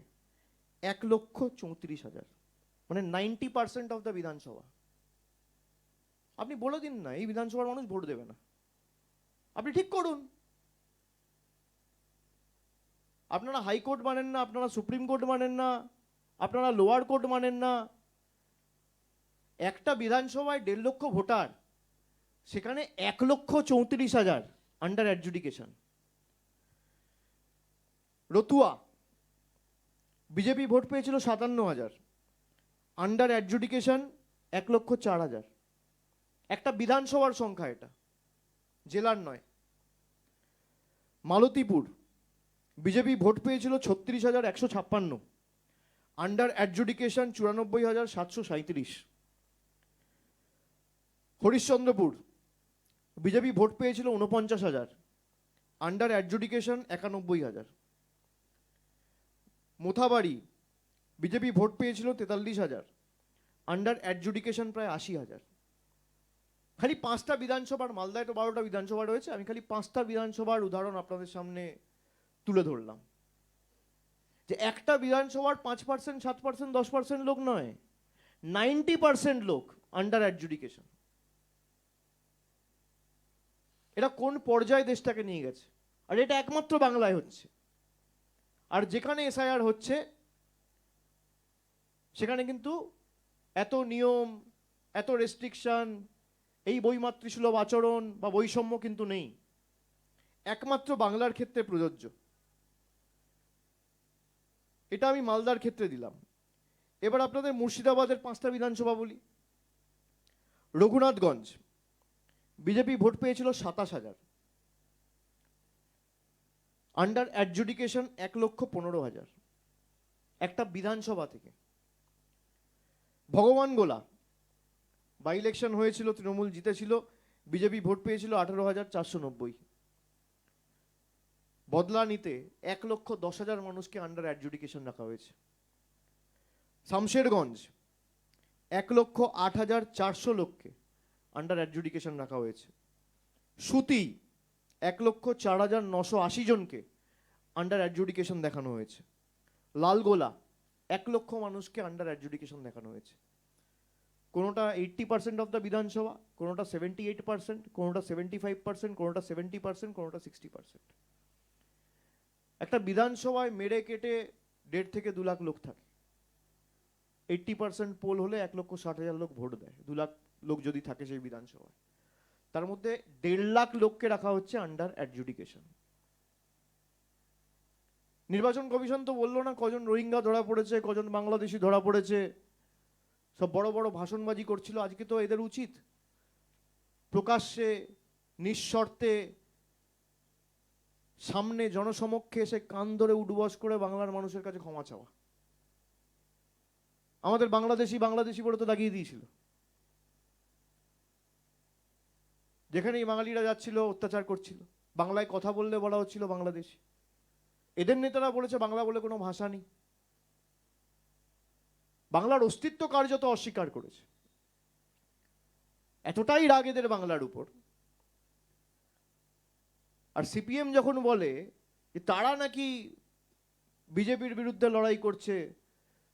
1,34,000, মানে 90% অফ দ্য বিধানসভা। আপনি বলে দিন না এই বিধানসভার মানুষ ভোট দেবে না, আপনি ঠিক করুন। আপনারা হাইকোর্ট মানেন না, আপনারা সুপ্রিম কোর্ট মানেন না, আপনারা লোয়ার কোর্ট মানেন না। একটা বিধানসভায় 1.5 লক্ষ ভোটার, সেখানে 1,34,000 under adjudication. Ratua BJP vote পেয়েছিল 57,000, আন্ডার অ্যাডজুডিকেশন 1,04,000। একটা বিধানসভার সংখ্যা, এটা জেলার নয়। মালতীপুর বিজেপি ভোট পেয়েছিল 36,156, under adjudication 94,737। Harishchandrapur BJP vote পেয়েছিল 49,000, under adjudication 91,000। Mothabari BJP vote পেয়েছিল 43,000, আন্ডার অ্যাডজুডিকেশন প্রায় 80,000। খালি 5টা বিধানসভার, মালদায় তো 12টা বিধানসভা রয়েছে, আমি খালি 5টা বিধানসভার উদাহরণ আপনাদের সামনে তুলে ধরলাম, যে একটা বিধানসভার 5%, 7%, 10% লোক নয়, 90% লোক আন্ডার অ্যাডজুডিকেশন। এটা কোন পর্যায়ে দেশটাকে নিয়ে গেছে? আর এটা একমাত্র বাংলায় হচ্ছে। আর যেখানে এসআইআর হচ্ছে সেখানে কিন্তু এত নিয়ম, এত রেস্ট্রিকশন, এই বৈমাতৃসুলভ আচরণ বা বৈষম্য কিন্তু নেই, একমাত্র বাংলার ক্ষেত্রে প্রযোজ্য। এটা আমি মালদার ক্ষেত্রে দিলাম। এবার আপনাদের মুর্শিদাবাদের 5টা বিধানসভা বলি। রঘুনাথগঞ্জ বিজেপি ভোট পেয়েছিল 27,000, আন্ডার অ্যাডজুডিকেশন 1,15,000 একটা বিধানসভা থেকে। ভগবান গোলা বাই ইলেকশন হয়েছিল, তৃণমূল জিতেছিল, বিজেপি ভোট পেয়েছিল 18,490। বদলা নিতে 1,10,000 মানুষকে আন্ডার অ্যাডজুডিকেশন রাখা হয়েছে। শামশেরগঞ্জ 1,08,400 লোককে আন্ডার অ্যাডজুডিকেশন রাখা হয়েছে। সুতি 1,04,980 জনকে আন্ডার অ্যাডজুডিকেশন দেখানো হয়েছে। লালগোলা 1 লক্ষ মানুষকে আন্ডার অ্যাডজুডিকেশন দেখানো হয়েছে। কোনোটা 80% অফ দ্য বিধানসভা, কোনোটা 78%, কোনোটা 75%, কোনোটা 70%, কোনোটা 60%। একটা বিধানসভায় মেরে কেটে 1.5 থেকে 2 লাখ লোক থাকে। 80% পোল হলে 1,60,000 লোক ভোট দেয়, 2 লাখ লোক যদি থাকে সেই বিধানসভায়। তার মধ্যে 1.5 লাখ লোককে রাখা হচ্ছে আন্ডার অ্যাডজুডিকেশন। নির্বাচন কমিশন তো বললো না কজন রোহিঙ্গা ধরা পড়েছে, কজন বাংলাদেশি ধরা পড়েছে, সব বড় বড় ভাষণবাজি করছিল। আজকে তো এদের উচিত প্রকাশ্যে নিঃশর্তে সামনে জনসমক্ষে এসে কান ধরে উঠবস করে বাংলার মানুষের কাছে ক্ষমা চাওয়া। আমাদের বাংলাদেশি বাংলাদেশি বলে তো দাগিয়ে দিয়েছিল, যেখানেই বাঙালিরা যাচ্ছিল অত্যাচার করছিল, বাংলায় কথা বললে বলা হচ্ছিল বাংলাদেশি। এদের নেতারা বলেছে বাংলা বলে কোনো ভাষা নেই, বাংলার অস্তিত্ব কার্যত অস্বীকার করেছে। এতটাই রাগ এদের বাংলার উপর। আর সিপিএম যখন বলে যে তারা নাকি বিজেপির বিরুদ্ধে লড়াই করছে,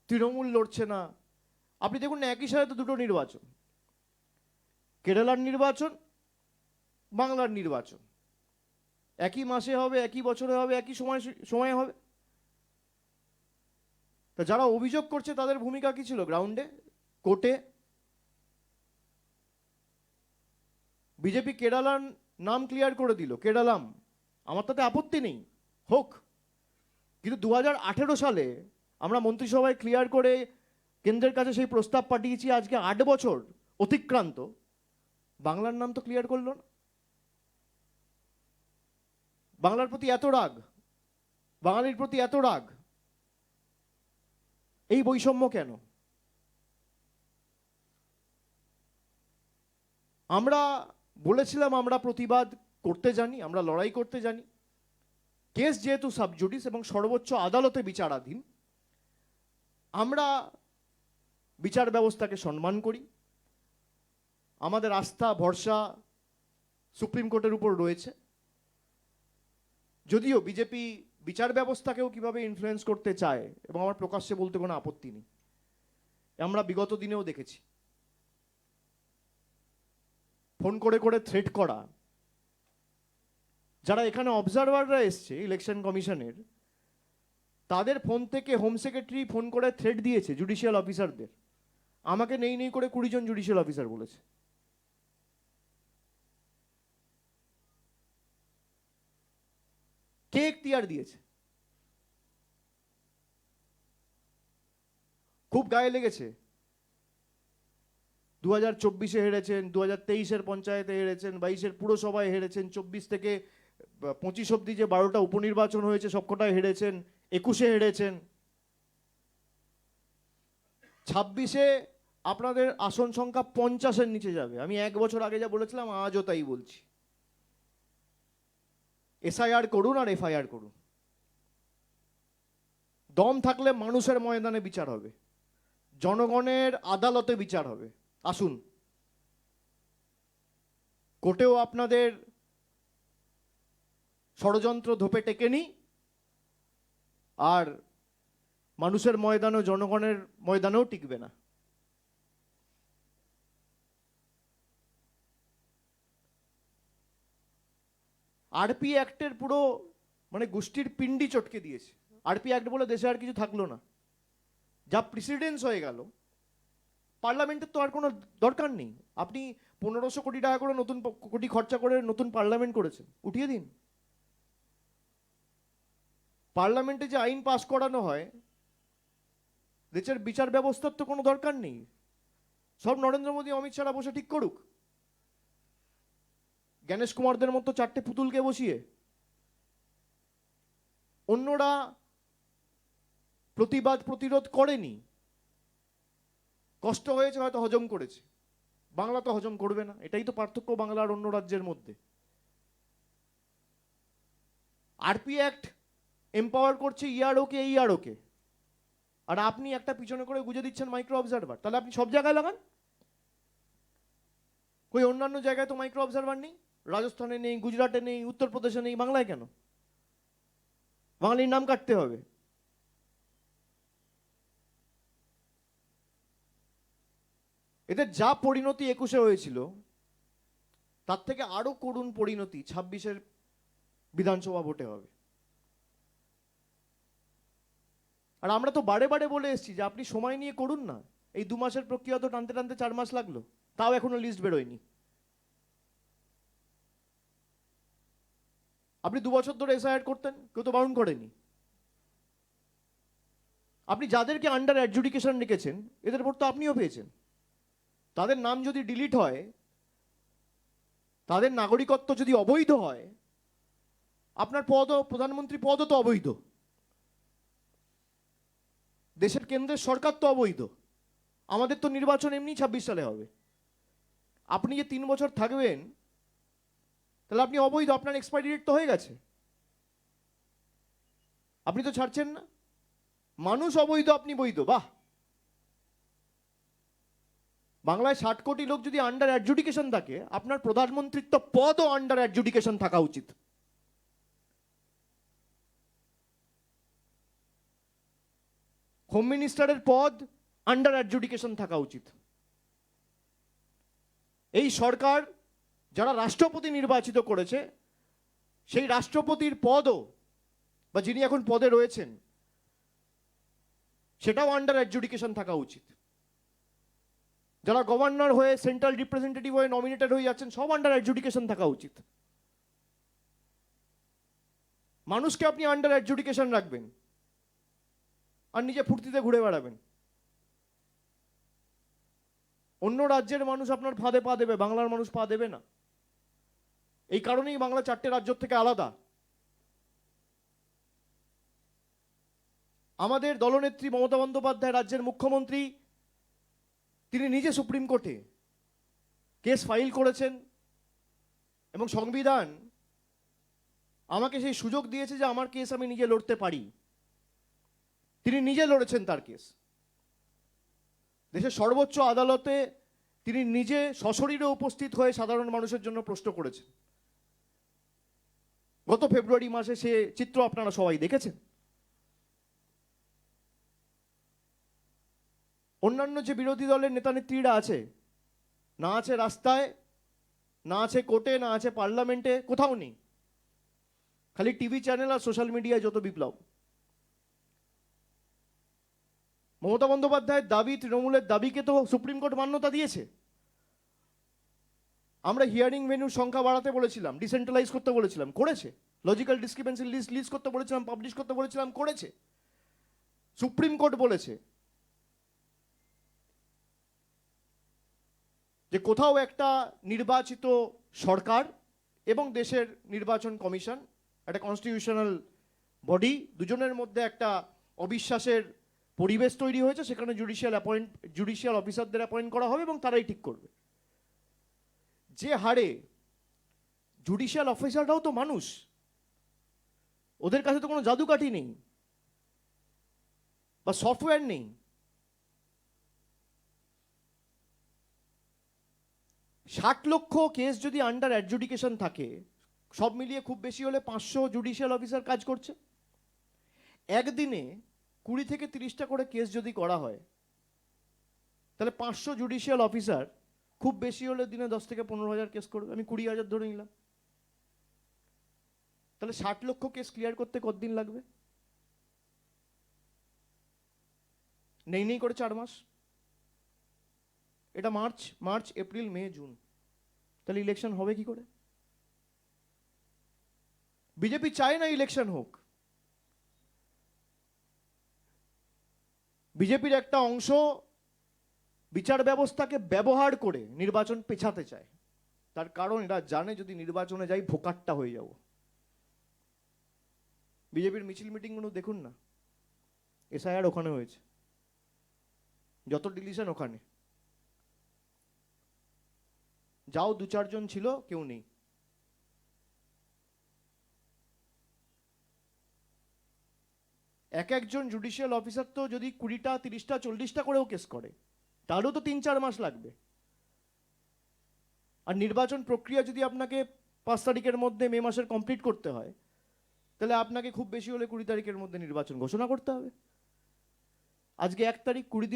তৃণমূল লড়ছে না, আপনি দেখুন না একই সাথে তো দুটো নির্বাচন, কেরালার নির্বাচন, বাংলার নির্বাচন, একই মাসে হবে, একই বছরে হবে, একই সময় হবে। তা যারা অভিযোগ করছে তাদের ভূমিকা কি ছিল গ্রাউন্ডে, কোর্টে? বিজেপি কেরালার নাম ক্লিয়ার করে দিল, কেরালাম, আমার তাতে আপত্তি নেই, হোক। কিন্তু 2018 সালে আমরা মন্ত্রিসভায় ক্লিয়ার করে কেন্দ্রের কাছে সেই প্রস্তাব পাঠিয়েছি, আজকে 8 বছর অতিক্রান্ত, বাংলার নাম তো ক্লিয়ার করলো না। বাংলার প্রতি এত রাগ, বাঙালির প্রতি এত রাগ, এই বৈষম্য কেন? আমরা বলেছিলাম আমরা প্রতিবাদ করতে জানি, আমরা লড়াই করতে জানি। কেস যেহেতু সাবজুডিস এবং সর্বোচ্চ আদালতে বিচারাধীন, আমরা বিচার ব্যবস্থাকে সম্মান করি। আমাদের আস্থা ভরসা সুপ্রিম কোর্টের উপর রয়েছে। যদিও বিজেপি বিচার ব্যবস্থাকেও কিভাবে ইনফ্লুয়েন্স করতে চায়, এবং আমার প্রকাশ্যে বলতে কোনো আপত্তি নেই, আমরা বিগত দিনেও দেখেছি। ফোন করে করে থ্রেট করা, যারা এখানে অবজারভাররা এসছে ইলেকশন কমিশনের, তাদের ফোন থেকে হোম সেক্রেটারি ফোন করে থ্রেট দিয়েছে জুডিশিয়াল অফিসারদের। আমাকে নেই নেই করে 20 জন জুডিশিয়াল অফিসার বলেছে। কে এখতিয়ার দিয়েছে? খুব গায়ে লেগেছে। 2024-এ হেরেছেন, 2023-এর পঞ্চায়েতে হেরেছেন, 22-এর পুরসভায় হেরেছেন, 24 থেকে 25 অব্দি যে 12টা উপনির্বাচন হয়েছে সবকটায় হেরেছেন, 21-এ হেরেছেন। 26-এ আপনাদের আসন সংখ্যা 50-এর নিচে যাবে। আমি 1 বছর আগে যা বলেছিলাম আজও তাই বলছি। এসআইআর করুন আর এফআইআর করুন, দম থাকলে মানুষের ময়দানে বিচার হবে, জনগণের আদালতে বিচার হবে। আসুন, কোর্টেও আপনাদের ষড়যন্ত্র ধোপে টেকেনি, আর মানুষের ময়দানেও জনগণের ময়দানেও টিকবে না। আরপি অ্যাক্টের পুরো মানে গোষ্ঠীর পিণ্ডি চটকে দিয়েছে। আরপি অ্যাক্ট বলে দেশে আর কিছু থাকলো না, যা প্রেসিডেন্স হয়ে গেল। পার্লামেন্টের তো আর কোনো দরকার নেই। আপনি 1500 কোটি টাকা করে নতুন কোটি খরচা করে নতুন পার্লামেন্ট করেছেন, উঠিয়ে দিন। পার্লামেন্টে যে আইন পাস করানো হয়, দেশের বিচার ব্যবস্থার তো কোনো দরকার নেই, সব নরেন্দ্র মোদী অমিত শাহরা বসে ঠিক করুক। গণেশ কুমারদের মতো 4টে পুতুলকে বসিয়ে অন্যরা প্রতিবাদ প্রতিরোধ করেনি, কষ্ট হয়েছে, হয়তো হজম করেছে। বাংলা তো হজম করবে না, এটাই তো পার্থক্য বাংলা আর অন্য রাজ্যের মধ্যে। আরপি অ্যাক্ট এম্পাওয়ার করছে ইআরওকে, ইআরওকে, আর আপনি একটা পিছনে করে গুজে দিচ্ছেন মাইক্রো অবজারভার। তাহলে আপনি সব জায়গায় লাগান। কই অন্যান্য জায়গায় তো মাইক্রো অবজারভার নেই, রাজস্থানে নেই, গুজরাটে নেই, উত্তরপ্রদেশে নেই, বাংলায় কেন? বাঙালির নাম কাটতে হবে। এদের যা পরিণতি 21-এ হয়েছিল, তার থেকে আরো করুণ পরিণতি 26-এর বিধানসভা ভোটে হবে। আর আমরা তো বারে বারে বলে এসেছি যে আপনি সময় নিয়ে করুন না। এই 2 মাসের প্রক্রিয়া তো টানতে টানতে 4 মাস লাগলো, তাও এখনো লিস্ট বেরোয়নি। আপনি 2 বছর ধরে এসআইআর করতেন, কেউ তো বারণ করেনি। আপনি যাদেরকে আন্ডার অ্যাডজুডিকেশন রেখেছেন, এদের ভোট তো আপনিও পেয়েছেন। তাদের নাম যদি ডিলিট হয়, তাদের নাগরিকত্ব যদি অবৈধ হয়, আপনার পদও, প্রধানমন্ত্রী পদও তো অবৈধ, দেশের কেন্দ্রের সরকার তো অবৈধ। আমাদের তো নির্বাচন এমনি 26 সালে হবে। আপনি যে 3 বছর থাকবেন, তাহলে আপনি অবৈধ, আপনার এক্সপায়ারি ডেট তো হয়ে গেছে, আপনি তো ছাড়ছেন না। মানুষ অবৈধ, আপনি বৈধ, বাহ। বাংলায় 60 কোটি লোক যদি আন্ডার অ্যাডজুডিকেশন থাকে, আপনার প্রধানমন্ত্রিত্ব পদও আন্ডার অ্যাডজুডিকেশন থাকা উচিত। হোম মিনিস্টারের পদ আন্ডার অ্যাডজুডিকেশন থাকা উচিত। এই সরকার যারা রাষ্ট্রপতি নির্বাচিত করেছে, সেই রাষ্ট্রপতির পদও, বা যিনি এখন পদে রয়েছেন, সেটাও আন্ডার অ্যাডজুডিকেশন থাকা উচিত। যারা গভর্নর হয়ে, সেন্ট্রাল রিপ্রেজেন্টেটিভ হয়ে নমিনেটেড হয়ে যাচ্ছেন, সব আন্ডার অ্যাডজুডিকেশন থাকা উচিত। মানুষকে আপনি আন্ডার অ্যাডজুডিকেশন রাখবেন আর নিজে ফুর্তিতে ঘুরে বেড়াবেন। অন্য রাজ্যের মানুষ আপনার ফাঁদে পা দেবে, বাংলার মানুষ পা দেবে না। এই কারণেই বাংলা 4টে রাজ্য থেকে আলাদা। আমাদের দলনেত্রী মমতা বন্দ্যোপাধ্যায়, রাজ্যের মুখ্যমন্ত্রী, তিনি নিজে সুপ্রিম কোর্টে কেস ফাইল করেছেন, এবং সংবিধান আমাকে সেই সুযোগ দিয়েছে যে আমার কেস আমি নিজে লড়তে পারি। তিনি নিজে লড়েছেন তার কেস। দেশের সর্বোচ্চ আদালতে তিনি নিজে সশরীরে উপস্থিত হয়ে সাধারণ মানুষের জন্য প্রশ্ন করেছেন। গত ফেব্রুয়ারি মাসে সে চিত্র আপনারা সবাই দেখেছেন। অন্যান্য যে বিরোধী দলের নেতা নেত্রীরা আছে, না আছে রাস্তায়, না আছে কোর্টে, না আছে পার্লামেন্টে, কোথাও নেই। খালি টিভি চ্যানেল আর সোশ্যাল মিডিয়ায় যত বিপ্লব। মমতা বন্দ্যোপাধ্যায়ের দাবি, তৃণমূলের দাবিকে তো সুপ্রিম কোর্ট মান্যতা দিয়েছে। আমরা হিয়ারিং ভেন্যুর সংখ্যা বাড়াতে বলেছিলাম, ডিসেন্ট্রালাইজ করতে বলেছিলাম, করেছে। লজিক্যাল ডিসক্রিপেন্সি লিস্ট লিস্ট করতে বলেছিলাম, পাবলিশ করতে বলেছিলাম, করেছে। সুপ্রিম কোর্ট বলেছে যে কোথাও একটা নির্বাচিত সরকার এবং দেশের নির্বাচন কমিশন, একটা কনস্টিটিউশনাল বডি, দুজনের মধ্যে একটা অবিশ্বাসের পরিবেশ তৈরি হয়েছে, সেখানে জুডিশিয়াল অফিসারদের অ্যাপয়েন্ট করা হবে এবং তারাই ঠিক করবে। যে হারে জুডিশিয়াল অফিসাররাও তো মানুষ, ওদের কাছে তো কোনো জাদুকাঠি নেই বা সফটওয়্যার নেই। ষাট লক্ষ কেস যদি আন্ডার অ্যাডজুডিকেশন থাকে, সব মিলিয়ে খুব বেশি হলে 500 জুডিশিয়াল অফিসার কাজ করছে। একদিনে 20 থেকে 30টা করে কেস যদি করা হয়, তাহলে 500 জুডিশিয়াল অফিসার খুব বেশি হলে দিনে 10 থেকে 15,000 কেস করবে। আমি 20,000 ধরে নিলাম। তাহলে 60 লক্ষ কেস ক্লিয়ার করতে কতদিন লাগবে? নেই করে 4 মাস। এটা মার্চ, এপ্রিল, মে, জুন। তাহলে ইলেকশন হবে কি করে? বিজেপি চায় না ইলেকশন হোক। বিজেপির একটা অংশ বিচার ব্যবস্থাকে ব্যবহার করে নির্বাচন পেছাতে চায়। তার কারণ এরা জানে যদি নির্বাচনে যাই ভোকাট্টা হয়ে যাব। বিজেপির মিছিল মিটিংগুলো দেখুন না, এসআইআর ওখানে হয়েছে, যত ডিলিশন ওখানে, যাও 2-4 জন ছিল, কেউ নেই। একজন জুডিশিয়াল অফিসার তো যদি 20টা 30টা 40টা করেও কেস করে, তাহলেও তো 3-4 মাস লাগবে। আর নির্বাচন প্রক্রিয়া যদি আপনাকে 5 তারিখের মধ্যে মে মাসের কমপ্লিট করতে হয়, তাহলে আপনাকে খুব বেশি হলে 20 তারিখের মধ্যে নির্বাচন ঘোষণা করতে হবে। আজকে 1 তারিখ, 20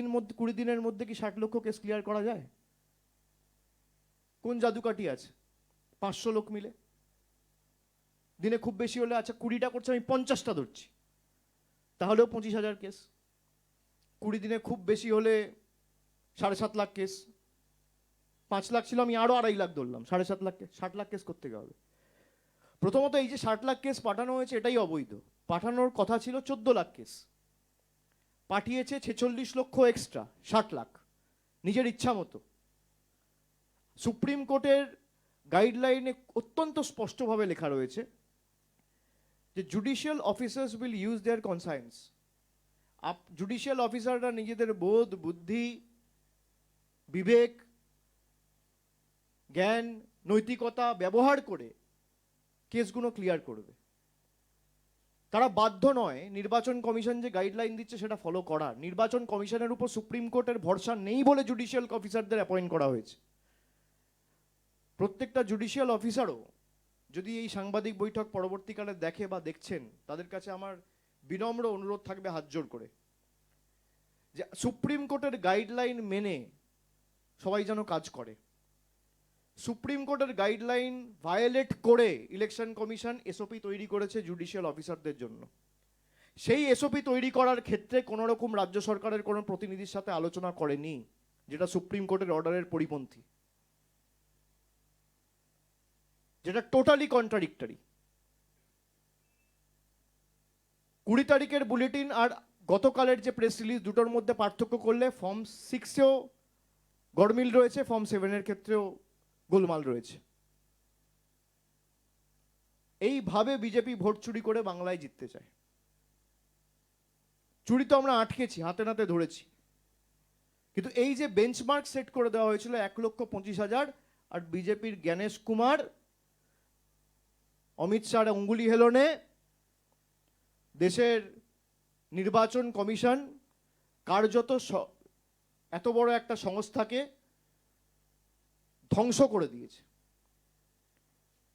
দিনের মধ্যে কি 60 লক্ষ কেস ক্লিয়ার করা যায়? কোন জাদুকাঠি আছে? 500 লোক মিলে দিনে খুব বেশি হলে, আচ্ছা 20টা করছে, আমি 50টা ধরছি, তাহলেও 25,000 কেস। 20 দিনে খুব বেশি হলে 7.5 লাখ কেস। 5 লাখ ছিল, আমি আরো 2.5 লাখ ধরলাম, 7.5 লাখ কেস, 60 লাখ কেস করতে হবে। প্রথমত এই যে 60 লাখ কেস পাঠানো হয়েছে এটাই অবৈধ। পাঠানোর কথা ছিল 14 লাখ কেস, পাঠিয়েছে 46 লক্ষ এক্সট্রা, 60 লাখ নিজের ইচ্ছা মতো। সুপ্রিম কোর্টের গাইডলাইনে অত্যন্ত স্পষ্টভাবে লেখা রয়েছে যে judicial officers will use their conscience. Judicial অফিসাররা নিজেদের বোধ, বুদ্ধি, বিবেক, জ্ঞান, নৈতিকতা ব্যবহার করে কেসগুলো ক্লিয়ার করবে। তারা বাধ্য নয় নির্বাচন কমিশন যে গাইডলাইন দিচ্ছে সেটা ফলো করার। নির্বাচন কমিশনের উপর সুপ্রিম কোর্টের ভরসা নেই বলে জুডিশিয়াল অফিসারদের অ্যাপয়েন্ট করা হয়েছে। প্রত্যেকটা জুডিশিয়াল অফিসারও যদি এই সাংবাদিক বৈঠক পরবর্তীকালে দেখে বা দেখছেন, তাদের কাছে আমার বিনম্র অনুরোধ থাকবে হাত জোর করে, যে সুপ্রিম কোর্টের গাইডলাইন মেনে সবাই যেন কাজ করে। সুপ্রিম কোর্টের গাইডলাইন ভায়োলেট করে ইলেকশন কমিশন এসওপি তৈরি করেছে জুডিশিয়াল অফিসারদের জন্য। সেই এসওপি তৈরি করার ক্ষেত্রে কোনো রকম রাজ্য সরকারের কোনো প্রতিনিধির সাথে আলোচনা করেনি, যেটা সুপ্রিম কোর্টের অর্ডারের পরিপন্থী, যেটা টোটালি কন্ট্রাডিক্টরি। 20 তারিখের বুলেটিন আর গতকালের যে প্রেস রিলিজ, দুটোর মধ্যে পার্থক্য করলে ফর্ম 6-এও গড়মিল রয়েছে, ফর্ম 7-এর ক্ষেত্রেও গোলমাল রয়েছে। এইভাবে বিজেপি ভোট চুরি করে বাংলায় জিততে চায়। চুরি তো আমরা আটকেছি, হাতে নাতে ধরেছি, কিন্তু এই যে বেঞ্চমার্ক সেট করে দেওয়া হয়েছিল 1,25,000, আর বিজেপির জ্ঞানেশ কুমার, অমিত শাহর অঙ্গুলি হেলনে দেশের নির্বাচন কমিশন কার্যত এত বড় একটা সংস্থাকে ধ্বংস করে দিয়েছে।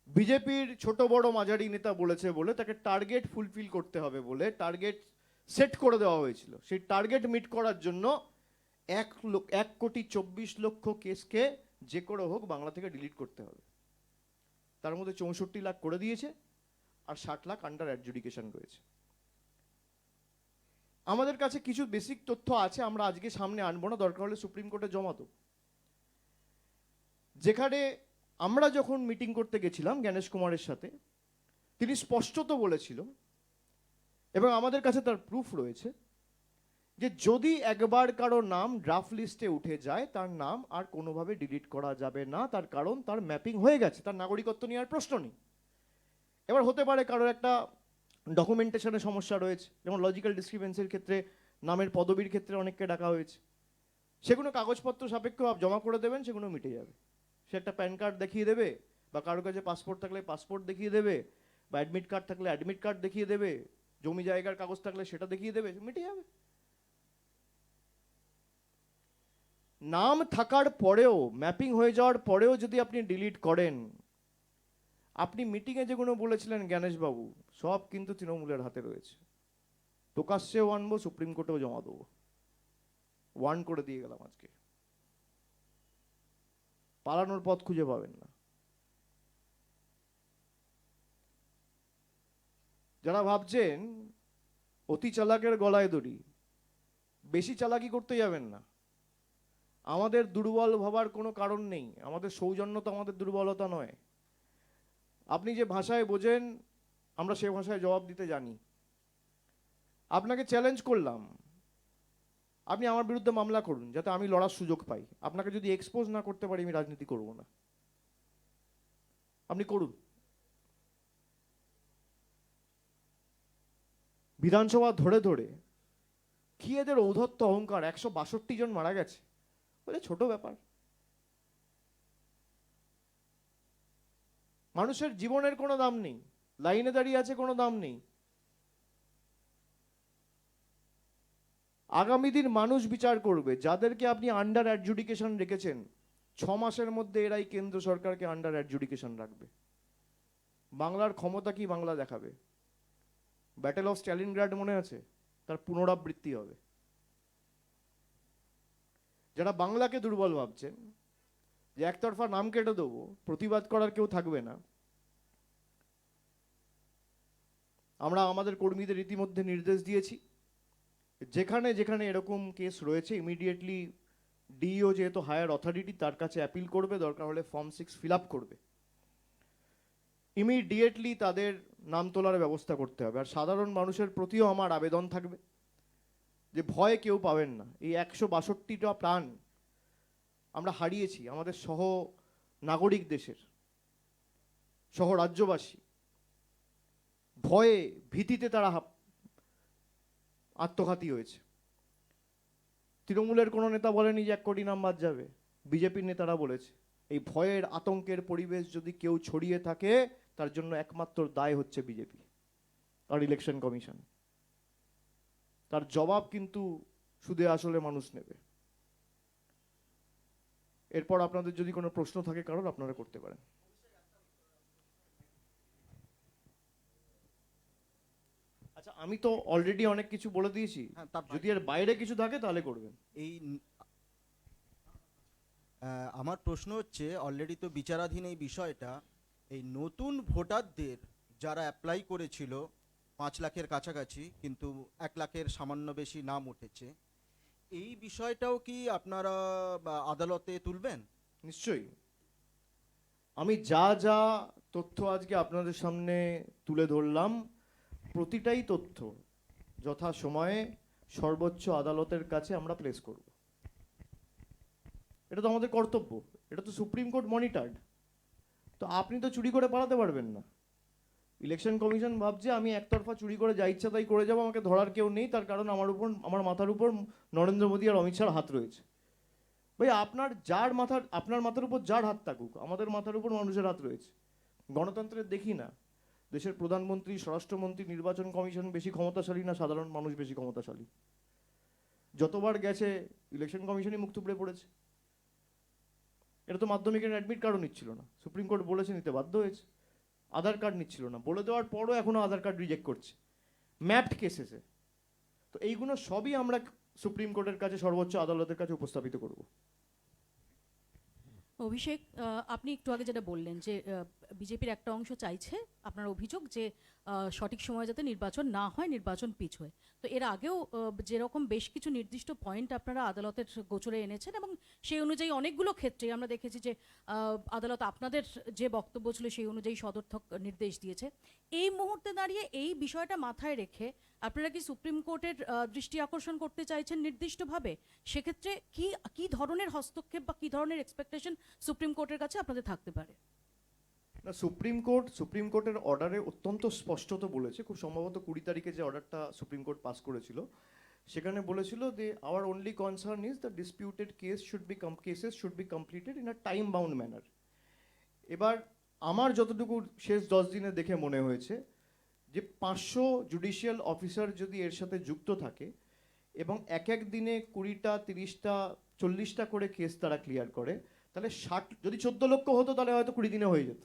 বিজেপির ছোট বড় মাঝারি নেতা বলেছে বলে তাকে টার্গেট ফুলফিল করতে হবে বলে টার্গেট সেট করে দেওয়া হয়েছিল। সেই টার্গেট মিট করার জন্য 1,24,00,000 কেসকে যে করে হোক বাংলা থেকে ডিলিট করতে হবে। তার মধ্যে 64 লাখ করে দিয়েছে, আর 60 লাখ আন্ডার অ্যাডজুডিকেশন রয়েছে। আমাদের কাছে কিছু বেসিক তথ্য আছে, আমরা আজকে সামনে আনবো না, দরকার হলে সুপ্রিম কোর্টে জমা দেব। যেখানে আমরা যখন মিটিং করতে গেছিলাম জ্ঞানেশ কুমারের সাথে, তিনি স্পষ্টত বলেছিল, এবং আমাদের কাছে তার প্রুফ রয়েছে, যে যদি একবার কারো নাম ড্রাফট লিস্টে উঠে যায় তার নাম আর কোনোভাবে ডিলিট করা যাবে না, তার কারণ তার ম্যাপিং হয়ে গেছে, তার নাগরিকত্ব নেওয়ার প্রশ্ন নেই। এবার হতে পারে কারোর একটা ডকুমেন্টেশনের সমস্যা রয়েছে, যেমন লজিক্যাল ডিসক্রিপেন্সির ক্ষেত্রে, নামের পদবীর ক্ষেত্রে অনেককে ডাকা হয়েছে, সেগুলো কাগজপত্র সাপেক্ষ জমা করে দেবেন, সেগুলো মিটে যাবে। সে একটা প্যান কার্ড দেখিয়ে দেবে, বা কারোর কাছে পাসপোর্ট থাকলে পাসপোর্ট দেখিয়ে দেবে, বা অ্যাডমিট কার্ড থাকলে অ্যাডমিট কার্ড দেখিয়ে দেবে, জমি জায়গার কাগজ থাকলে সেটা দেখিয়ে দেবে, মিটে যাবে। নাম থাকার পরেও, ম্যাপিং হয়ে যাওয়ার পরেও যদি আপনি ডিলিট করেন, আপনি মিটিংয়ে যেগুলো বলেছিলেন জ্ঞানেশবাবু, সব কিন্তু তৃণমূলের হাতে রয়েছে। প্রকাশ্যেও আনবো, সুপ্রিম কোর্টেও জমা দেবো। ওয়ার্ন করে দিয়ে গেলাম আজকে, পালানোর পথ খুঁজে পাবেন না। যারা ভাবছেন অতি চালাকের গলায় দড়ি, বেশি চালাকি করতে যাবেন না। আমাদের দুর্বল ভাবার কোনো কারণ নেই, আমাদের সৌজন্যতা আমাদের দুর্বলতা নয়। আপনি যে ভাষায় বোঝেন আমরা সে ভাষায় জবাব দিতে জানি। আপনাকে চ্যালেঞ্জ করলাম, আপনি আমার বিরুদ্ধে মামলা করুন যাতে আমি লড়ার সুযোগ পাই। আপনাকে যদি এক্সপোজ না করতে পারি আমি রাজনীতি করব না, আপনি করুন। বিধানসভা ধরে ধরে কি এদের ঔদ্ধত্য অহংকার, 162 জন মারা গেছে বলে ছোট ব্যাপার। মানুষের জীবনের কোনো দাম নেই, লাইনে দাঁড়িয়ে আছে কোনো দাম নেই। আগামী দিন মানুষ বিচার করবে। যাদেরকে আপনি আন্ডার অ্যাডজুডিকেশন রেখেছেন, 6 মাসের মধ্যে এরাই কেন্দ্র সরকারকে আন্ডার অ্যাডজুডিকেশন রাখবে। বাংলার ক্ষমতা কি বাংলা দেখাবে। ব্যাটেল অফ স্ট্যালিনগ্রাড মনে আছে? তার পুনরাবৃত্তি হবে। যারা বাংলাকে দুর্বল ভাবছেন, যে একতরফা নাম কেটে দেবো, প্রতিবাদ করার কেউ থাকবে না, আমরা আমাদের কর্মীদের ইতিমধ্যে নির্দেশ দিয়েছি, যেখানে যেখানে এরকম কেস রয়েছে ইমিডিয়েটলি ডিইও যেহেতু হায়ার অথরিটি, তার কাছে অ্যাপিল করবে, দরকার হলে ফর্ম 6 ফিল আপ করবে। ইমিডিয়েটলি তাদের নাম তোলার ব্যবস্থা করতে হবে। আর সাধারণ মানুষের প্রতিও আমার আবেদন থাকবে যে ভয় কেউ পাবেন না। এই 162টা প্রাণ আমরা হারিয়েছি, আমাদের সহ নাগরিক দেশের, সহ রাজ্যবাসী ভয়ে ভীতিতে তারা আত্মঘাতী হয়েছে। তৃণমূলের কোনো নেতা বলেনি যে 1 কোটি নাম বাদ যাবে, বিজেপির নেতারা বলেছে। এই ভয়ের আতঙ্কের পরিবেশ যদি কেউ ছড়িয়ে থাকে, তার জন্য একমাত্র দায় হচ্ছে বিজেপি আর ইলেকশন কমিশন। তার জবাব কিন্তু সুদে আসলে মানুষ নেবে। এরপর আপনাদের যদি কোনো প্রশ্ন থাকে কারণ, আপনারা করতে পারেন। আচ্ছা, আমি তো অলরেডি অনেক কিছু বলে দিয়েছি, যদি এর বাইরে কিছু থাকে তাহলে করবেন। এই আমার প্রশ্ন হচ্ছে, অলরেডি তো বিচারাধীন এই বিষয়টা, এই নতুন ভোটারদের যারা অ্যাপ্লাই করেছিল 5 লাখের কাছাকাছি, কিন্তু 1 লাখের সামান্য বেশি নাম উঠেছে, এই বিষয়টাও কি আপনারা আদালতে তুলবেন? নিশ্চয়ই। আমি যা যা তথ্য আজকে আপনাদের সামনে তুলে ধরলাম, প্রতিটাই তথ্য যথা সময়ে সর্বোচ্চ আদালতের কাছে আমরা প্লেস করব। এটা তো আমাদের কর্তব্য, এটা তো সুপ্রিম কোর্ট মনিটর্ড। তো আপনি তো চুরি করে পালাতে পারবেন না। ইলেকশন কমিশন ভাবছে আমি একতরফা চুরি করে যা ইচ্ছা তাই করে যাবো, আমাকে ধরার কেউ নেই, তার কারণ আমার মাথার উপর নরেন্দ্র মোদী আর অমিত শাহর হাত রয়েছে। ভাই, আপনার মাথার উপর যার হাত থাকুক, আমাদের মাথার উপর মানুষের হাত রয়েছে। গণতন্ত্রের দেখি না দেশের প্রধানমন্ত্রী, স্বরাষ্ট্রমন্ত্রী, নির্বাচন কমিশন বেশি ক্ষমতাশালী না সাধারণ মানুষ বেশি ক্ষমতাশালী? যতবার গেছে ইলেকশন কমিশনই মুখ থুবড়ে পড়েছে। এটা তো মাধ্যমিকের অ্যাডমিট কার্ডও নিচ্ছিল না, সুপ্রিম কোর্ট বলেছে নিতে বাধ্য হয়েছে। আধার কার্ড নিচ্ছিল না, বলে দেওয়ার পরও এখনো আধার কার্ড রিজেক্ট করছে ম্যাপড কেসেসে। তো এইগুলো সবই আমরা সুপ্রিম কোর্টের কাছে, সর্বোচ্চ আদালতের কাছে উপস্থাপিত করব। অভিষেক, আপনি একটু আগে যেটা বললেন যে বিজেপির একটা অংশ চাইছে, আপনার অভিযোগ যে সঠিক সময়ে যাতে নির্বাচন না হয়, নির্বাচন পিছুয়। তো এর আগেও যেরকম বেশ কিছু নির্দিষ্ট পয়েন্ট আপনারা আদালতের গোচরে এনেছেন, এবং সেই অনুযায়ী অনেকগুলো ক্ষেত্রে আমরা দেখেছি যে আদালত আপনাদের যে বক্তব্য ছিল সেই অনুযায়ী সদর্থক নির্দেশ দিয়েছে। এই মুহূর্তে দাঁড়িয়ে এই বিষয়টা মাথায় রেখে আপনারা কি সুপ্রিম কোর্টের দৃষ্টি আকর্ষণ করতে চাইছেন নির্দিষ্টভাবে? সেক্ষেত্রে কি ধরনের হস্তক্ষেপ বা কি ধরনের এক্সপেকটেশন সুপ্রিম কোর্টের কাছে আপনাদের থাকতে পারে? না, সুপ্রিম কোর্টের অর্ডারে অত্যন্ত স্পষ্টত বলেছে, খুব সম্ভবত 20 তারিখে যে অর্ডারটা সুপ্রিম কোর্ট পাস করেছিল, সেখানে বলেছিল যে our only concern is the disputed cases should be completed in a time bound manner. এবার আমার যতটুকু শেষ 10 দিনে দেখে মনে হয়েছে যে 500 জুডিশিয়াল অফিসার যদি এর সাথে যুক্ত থাকে এবং এক দিনে 20টা, 30টা, 40টা করে কেস তারা ক্লিয়ার করে, তাহলে 60, যদি 14 লক্ষ হতো তাহলে হয়তো 20 দিনে হয়ে যেত,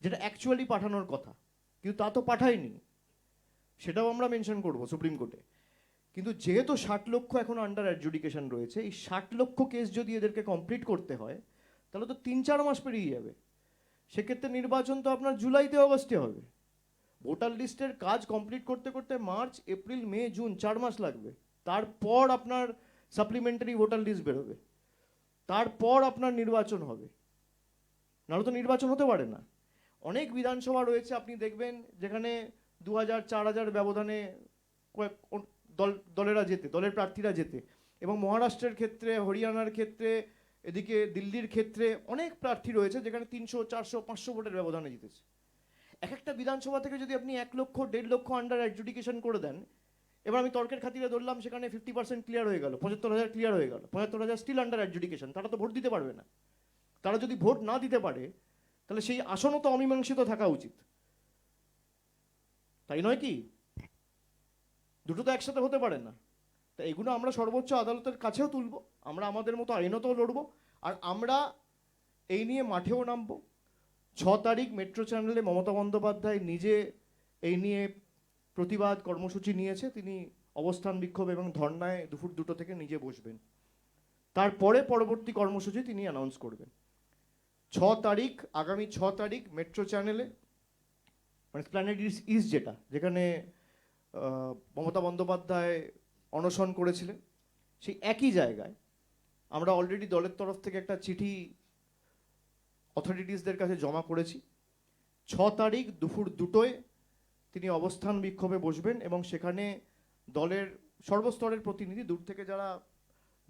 যেটা অ্যাকচুয়ালি পাঠানোর কথা, কিন্তু তা তো পাঠায়নি। সেটাও আমরা মেনশন করব সুপ্রিম কোর্টে। কিন্তু যেহেতু 60 লক্ষ এখন আন্ডার অ্যাডজুডিকেশন রয়েছে, এই 60 লক্ষ কেস যদি এদেরকে কমপ্লিট করতে হয় তাহলে তো 3-4 মাস পেরিয়ে যাবে। সেক্ষেত্রে নির্বাচন তো আপনার জুলাইতে, অগস্টে হবে। ভোটার লিস্টের কাজ কমপ্লিট করতে করতে মার্চ, এপ্রিল, মে, জুন 4 মাস লাগবে। তারপর আপনার সাপ্লিমেন্টারি ভোটার লিস্ট বেরোবে, তারপর আপনার নির্বাচন হবে। নাহলে তো নির্বাচন হতে পারে না। অনেক বিধানসভা রয়েছে আপনি দেখবেন যেখানে 2000-4000 ব্যবধানে দলের প্রার্থীরা যেতে, এবং মহারাষ্ট্রের ক্ষেত্রে, হরিয়ানার ক্ষেত্রে, এদিকে দিল্লির ক্ষেত্রে অনেক প্রার্থী রয়েছে যেখানে 300, 400, 500 ভোটের ব্যবধানে জিতেছে। এক একটা বিধানসভা থেকে যদি আপনি 1 লক্ষ 1.5 লক্ষ আন্ডার অ্যাডজুডিকেশন করে দেন, এবার আমি তর্কের খাতিরে ধরলাম সেখানে 50% ক্লিয়ার হয়ে গেল, 75,000 ক্লিয়ার হয়ে গেল, 75,000 স্টিল আন্ডার অ্যাডজুডিকেশন, তারা তো ভোট দিতে পারবে না। তারা যদি ভোট না দিতে পারে তাহলে সেই আসনও তো অমীমাংসিত থাকা উচিত, তাই নয় কি? দুটো তো একসাথে হতে পারে না। তা এগুলো আমরা সর্বোচ্চ আদালতের কাছেও তুলব, আমরা আমাদের মতো আইনতও লড়ব, আর আমরা এই নিয়ে মাঠেও নামবো। 6 তারিখ মেট্রো চ্যানেলে মমতা বন্দ্যোপাধ্যায় নিজে এই নিয়ে প্রতিবাদ কর্মসূচি নিয়েছে, তিনি অবস্থান বিক্ষোভ এবং ধর্নায় দুপুর 2টো থেকে নিজে বসবেন, তারপরে পরবর্তী কর্মসূচি তিনি অ্যানাউন্স করবেন। 6 তারিখ, আগামী 6 তারিখ মেট্রো চ্যানেলে, মানে প্ল্যানেট ইস্ট যেটা, যেখানে মমতা বন্দ্যোপাধ্যায় অনশন করেছিলেন, সেই একই জায়গায় আমরা অলরেডি দলের তরফ থেকে একটা চিঠি অথরিটিসদের কাছে জমা করেছি। 6 তারিখ দুপুর 2টোয় তিনি অবস্থান বিক্ষোভে বসবেন এবং সেখানে দলের সর্বস্তরের প্রতিনিধি,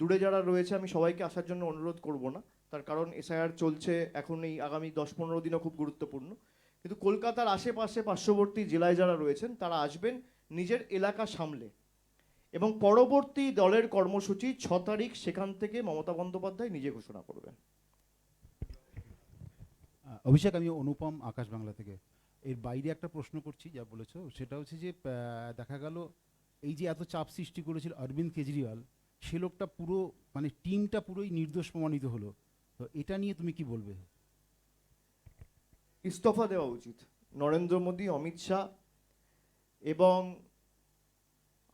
দূরে যারা রয়েছে আমি সবাইকে আসার জন্য অনুরোধ করব না, তার কারণ এসআইআর চলছে এখন, এই আগামী 10-15 দিনও খুব গুরুত্বপূর্ণ। কিন্তু কলকাতার আশেপাশে পার্শ্ববর্তী জেলায় যারা রয়েছেন তারা আসবেন নিজের এলাকা সামলে, এবং পরবর্তী দলের কর্মসূচি 6 তারিখ সেখান থেকে মমতা বন্দ্যোপাধ্যায় নিজে ঘোষণা করবেন। অভিষেক, আমি অনুপম, আকাশ বাংলা থেকে। এর বাইরে একটা প্রশ্ন করছি, যা বলেছো সেটা হচ্ছে যে দেখা গেল এই যে এত চাপ সৃষ্টি করেছিল অরবিন্দ কেজরিওয়াল, সে লোকটা পুরো মানে টিমটা পুরোই নির্দোষ প্রমাণিত হলো, তো এটা নিয়ে তুমি কি বলবে? ইস্তফা দেওয়া উচিত নরেন্দ্র মোদী, অমিত শাহ, এবং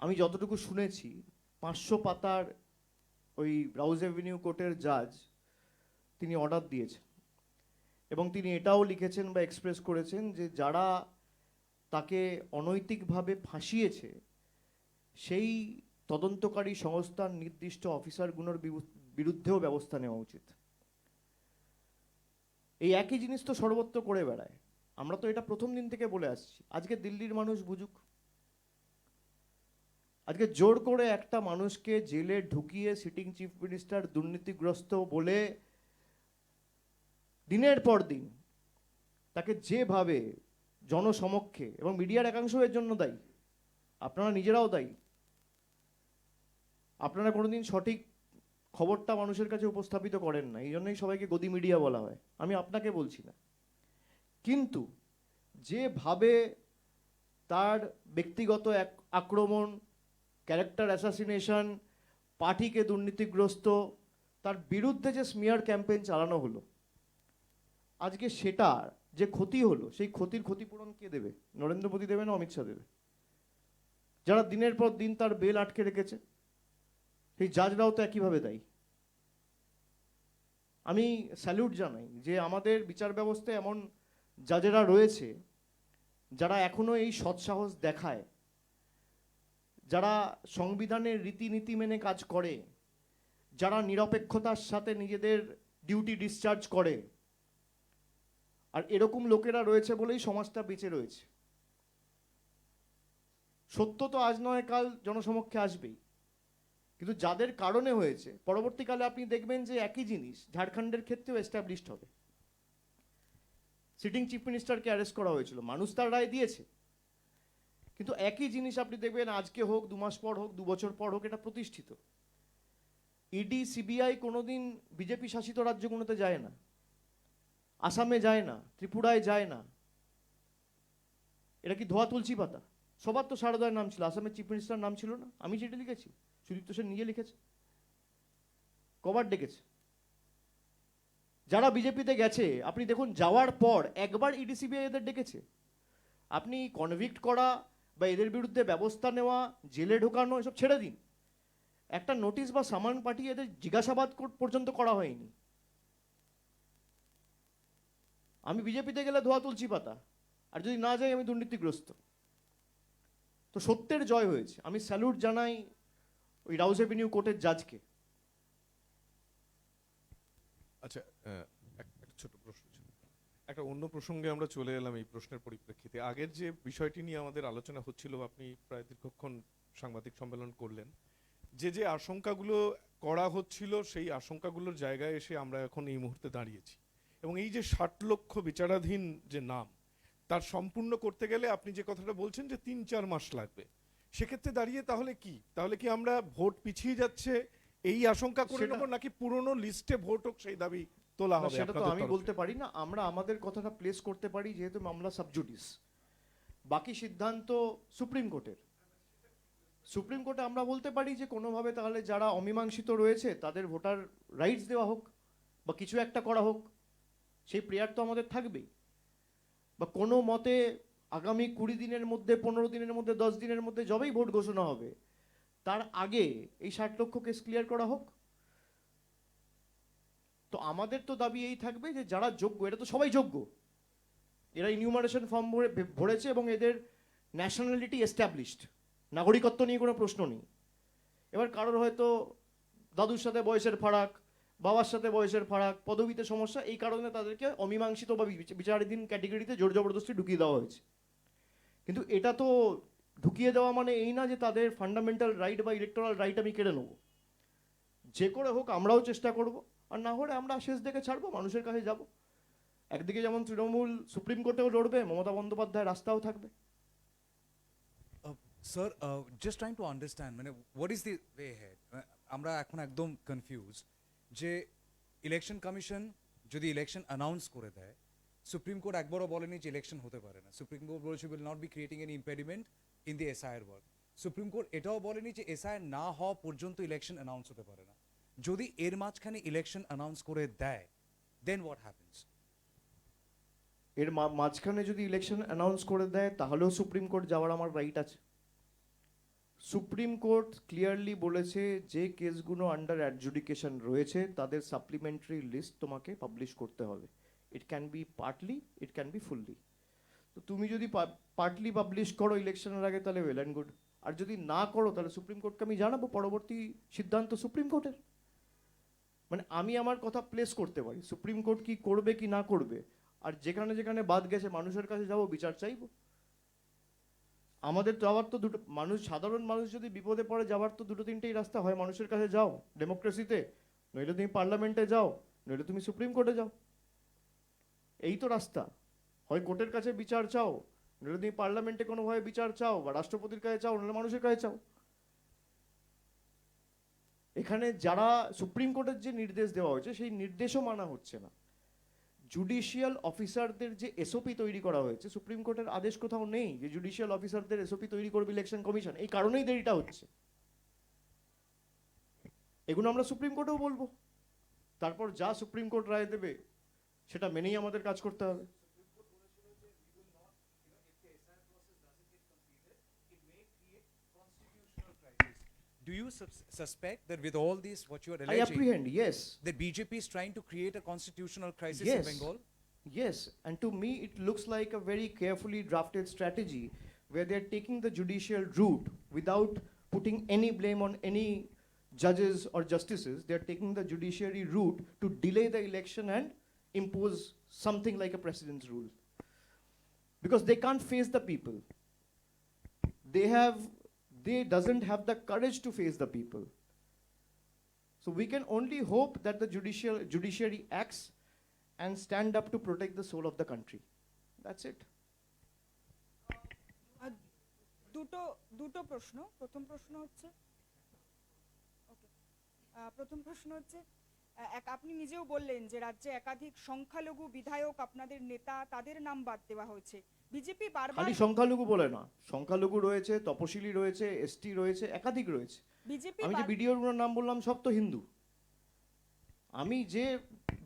আমি যতটুকু শুনেছি 500 পাতার ওই রাউজ এভিনিউ কোর্টের জাজ তিনি অর্ডার দিয়েছেন, এবং তিনি এটাও লিখেছেন বা এক্সপ্রেস করেছেন যে যারা তাকে অনৈতিকভাবে ফাঁসিয়েছে সেই তদন্তকারী সংস্থার নির্দিষ্ট অফিসারগুলোর বিরুদ্ধেও ব্যবস্থা নেওয়া উচিত। এই একই জিনিস তো সর্বত্র করে বেড়ায়, আমরা তো এটা প্রথম দিন থেকে বলে আসছি। আজকে দিল্লির মানুষ বুঝুক, আজকে জোর করে একটা মানুষকে জেলে ঢুকিয়ে সিটিং চিফ মিনিস্টার দুর্নীতিগ্রস্ত বলে দিনের পর দিন তাকে যেভাবে জনসমক্ষে, এবং মিডিয়ার একাংশ এর জন্য দায়ী, আপনারা নিজেরাও দায়ী, আপনারা কোনোদিন সঠিক খবরটা মানুষের কাছে উপস্থাপিত করেন না, এই জন্যই সবাইকে গদি মিডিয়া বলা হয়, আমি আপনাকে বলছি না। কিন্তু যেভাবে তার ব্যক্তিগত আক্রমণ, ক্যারেক্টার অ্যাসাসিনেশন, পার্টিকে দুর্নীতিগ্রস্ত, তার বিরুদ্ধে যে স্মিয়ার ক্যাম্পেইন চালানো হলো, আজকে সেটার যে ক্ষতি হলো সেই ক্ষতির ক্ষতিপূরণ কে দেবে? নরেন্দ্র মোদী দেবে না অমিত শাহ দেবে? যারা দিনের পর দিন তার বেল আটকে রেখেছে সেই জাজরাও তো একইভাবে দায়ী। আমি স্যালুট জানাই যে আমাদের বিচার ব্যবস্থায় এমন জাজেরা রয়েছে যারা এখনো এই সৎসাহস দেখায়, যারা সংবিধানের রীতিনীতি মেনে কাজ করে, যারা নিরপেক্ষতার সাথে নিজেদের ডিউটি ডিসচার্জ করে। আর এরকম লোকেরা রয়েছে বলেই সমাজটা বেঁচে রয়েছে। সত্য তো আজ নয় কাল জনসমক্ষে আসবেই, কিন্তু যাদের কারণে হয়েছে পরবর্তীকালে আপনি দেখবেন যে একই জিনিস ঝাড়খণ্ডের ক্ষেত্রেও এস্টাবলিশড হবে। সিটিং চিফ মিনিস্টারকে অ্যারেস্ট করা হয়েছিল, মানুষ তার রায় দিয়েছে, কিন্তু একই জিনিস আপনি দেখবেন আজকে হোক, 2 মাস পর হোক, 2 বছর পর হোক, এটা প্রতিষ্ঠিত। ইডি সিবিআই কোনোদিন বিজেপি শাসিত রাজ্যগুলোতে যায় না, আসামে যায় না, ত্রিপুরায় যায় না। এটা কি ধোয়া তুলসী পাতা? সবার তো সারদার নাম ছিল, আসামের চিফ মিনিস্টার নাম ছিল না? আমি যেটা লিখেছি, সুদীপ্ত সেন নিজে লিখেছে, কবার ডেকেছে। যারা বিজেপিতে গেছে আপনি দেখুন, যাওয়ার পর একবার ইডি সিবিআই এদের ডেকেছে? আপনি কনভিক্ট করা বা এদের বিরুদ্ধে ব্যবস্থা নেওয়া, জেলে ঢোকানো, এসব ছেড়ে দিন, একটা নোটিশ বা সামান পাঠিয়ে এদের জিজ্ঞাসাবাদ পর্যন্ত করা হয়নি। আমি বিজেপিতে গেলে ধোয়া তুলসী পাতা, আর যদি না যাই আমি দুর্নীতিগ্রস্ত। তো সত্যের জয় হয়েছে, আমি স্যালুট জানাই ওই রাউজ এভিনিউ কোর্টের জাজকে। আচ্ছা, একটা ছোট প্রশ্ন ছিল, একটা অন্য প্রসঙ্গে আমরা চলে এলাম এই প্রশ্নের পরিপ্রেক্ষিতে। আগের যে বিষয়টি নিয়ে আমাদের আলোচনা হচ্ছিল, আপনি প্রায় দীর্ঘক্ষণ সাংবাদিক সম্মেলন করলেন, যে আশঙ্কাগুলো করা হচ্ছিল সেই আশঙ্কাগুলোর জায়গায় এসে আমরা এখন এই মুহূর্তে দাঁড়িয়েছি, এবং এই যে 60 লক্ষ বিচারাধীন যে নাম, তার সম্পূর্ণ করতে গেলে আপনি যে কথাটা বলছেন যে 3-4 মাস লাগবে, সেক্ষেত্রে দাঁড়িয়ে তাহলে কি আমরা ভোট পিছিয়ে যাচ্ছে এই আশঙ্কা করে সেটা- নেব, নাকি পুরনো লিস্টে ভোট হোক সেই দাবি তোলা না, হবে? সেটা তো আপনাদের আমি তরফ বলতে থেকে? পারি না। আমরা আমাদের কথাটা প্লেস করতে পারি যেহেতু মামলা সাবজুডিস। বাকি সিদ্ধান্ত সুপ্রিম কোর্টের। সুপ্রিম কোর্টে আমরা বলতে পারি যে কোনোভাবে তাহলে যারা অমীমাংসিত রয়েছে তাদের ভোটার রাইটস দেওয়া হোক বা কিছু একটা করা হোক, সেই প্রেয়ার তো আমাদের থাকবেই। বা কোনো মতে আগামী 20 দিনের মধ্যে, 15 দিনের মধ্যে, 10 দিনের মধ্যে যবেই ভোট ঘোষণা হবে তার আগে এই 60 লক্ষ কেস ক্লিয়ার করা হোক। তো আমাদের তো দাবি এই থাকবে যে যারা যোগ্য, এটা তো সবাই যোগ্য, এরা ইনিউমারেশন ফর্ম ভরেছে এবং এদের ন্যাশনালিটি এস্টাবলিশড, নাগরিকত্ব নিয়ে কোনো প্রশ্ন নেই। এবার কারোর হয়তো দাদুর সাথে বয়সের ফারাক, বাবার সাথে বয়সের ফারাক, পদবিতে সমস্যা, এই কারণে তাদেরকে অমীমাংসিত বা বিচারাধীন ক্যাটেগরিতে জোর জবরদস্তি ঢুকিয়ে দেওয়া হয়েছে। কিন্তু এটা তো ঢুকিয়ে দেওয়া মানে এই না যে তাদের ফান্ডামেন্টাল রাইট বা ইলেকটোরাল রাইট আমি কেড়ে নেবো। যে করে হোক আমরাও চেষ্টা করব, আর না হলে আমরা শেষ দেখে ছাড়বো, মানুষের কাছে যাব। একদিকে যেমন তৃণমূল সুপ্রিম কোর্টেও লড়বে, মমতা বন্দ্যোপাধ্যায় রাস্তাও থাকবে। Sir, just trying to understand, মানে what is the way ahead? আমরা এখন একদম কনফিউজ যে ইলেকশন কমিশন যদি ইলেকশন অ্যানাউন্স করে দেয়, সুপ্রিম কোর্ট একবারও বলেনি যে ইলেকশন হতে পারে না। সুপ্রিম কোর্ট বলেছে will not be creating any impediment in the SIR work. Supreme court এটাও বলেনি যে এসআইআর না হওয়া পর্যন্ত ইলেকশন অ্যানাউন্স হতে পারে না। যদি এর মাঝখানে ইলেকশন অ্যানাউন্স করে দেয়, দেন হোয়াট হ্যাপেন্স? এর মাঝখানে যদি ইলেকশন অ্যানাউন্স করে দেয় তাহলেও সুপ্রিম কোর্ট যাওয়ার আমার রাইট আছে। সুপ্রিম কোর্ট ক্লিয়ারলি বলেছে যে কেসগুলো আন্ডার অ্যাডজুডিকেশন রয়েছে তাদের সাপ্লিমেন্টারি লিস্ট তোমাকে পাবলিশ করতে হবে। It can be partly, it can be fully. তো তুমি যদি পার্টলি পাবলিশ করো ইলেকশনের আগে তাহলে ওয়েল অ্যান্ড গুড, আর যদি না করো তাহলে সুপ্রিম কোর্টকে আমি জানাবো, পরবর্তী সিদ্ধান্ত সুপ্রিম কোর্টের। মানে আমি আমার কথা প্লেস করতে পারি, সুপ্রিম কোর্ট কি করবে কি না করবে, আর যেখানে যেখানে বাদ গেছে মানুষের কাছে যাবো, বিচার চাইবো। আমাদের যাওয়ার তো দুটো, মানুষ, সাধারণ মানুষ যদি বিপদে পড়ে যাওয়ার তো দুটো তিনটেই রাস্তা, হয় মানুষের কাছে যাও ডেমোক্রেসিতে, নইলে তুমি পার্লামেন্টে যাও, নইলে তুমি সুপ্রিম কোর্টে যাও। এই তো রাস্তা, হয় কোর্টের কাছে বিচার চাও, নইলে তুমি পার্লামেন্টে কোনোভাবে বিচার চাও, বা রাষ্ট্রপতির কাছে চাও, নইলে মানুষের কাছে চাও। এখানে যারা সুপ্রিম কোর্টের যে নির্দেশ দেওয়া হয়েছে সেই নির্দেশও মানা হচ্ছে না। জুডিশিয়াল অফিসারদের যে এসওপি তৈরি করা হয়েছে, সুপ্রিম কোর্টের আদেশ কোথাও নেই যে জুডিশিয়াল অফিসারদের এসওপি তৈরি করবে ইলেকশন কমিশন। এই কারণেই দেরিটা হচ্ছে। এগুলো আমরা সুপ্রিম কোর্টেও বলবো, তারপর যা সুপ্রিম কোর্ট রায় দেবে সেটা মেনেই আমাদের কাজ করতে হবে। Do you suspect that with all this, what you are I alleging, apprehend, yes. that BJP is trying to create a constitutional crisis Yes. in Bengal? Yes, and to me it looks like a very carefully drafted strategy where they're taking the judicial route without putting any blame on any judges or justices. They're taking the judiciary route to delay the election and impose something like a precedence rule. Because they can't face the people. They doesn't have the courage to face the people. So we can only hope that the judiciary acts and stand up to protect the soul of the country. That's it. দুটো প্রশ্ন। প্রথম প্রশ্ন হচ্ছে আপনি নিজেও বললেন যে রাজ্যে একাধিক সংখ্যালঘু বিধায়ক, আপনাদের নেতা, তাদের নাম বাদ দেওয়া হয়েছে। বিজেপি বারবার খালি সংখ্যালঘু বলে না, সংখ্যালঘু রয়েছে, তপশিলি রয়েছে, এসটি রয়েছে, একাধিক রয়েছে। বিজেপি আমি যে বিডিওর নাম বললাম সব তো হিন্দু। আমি যে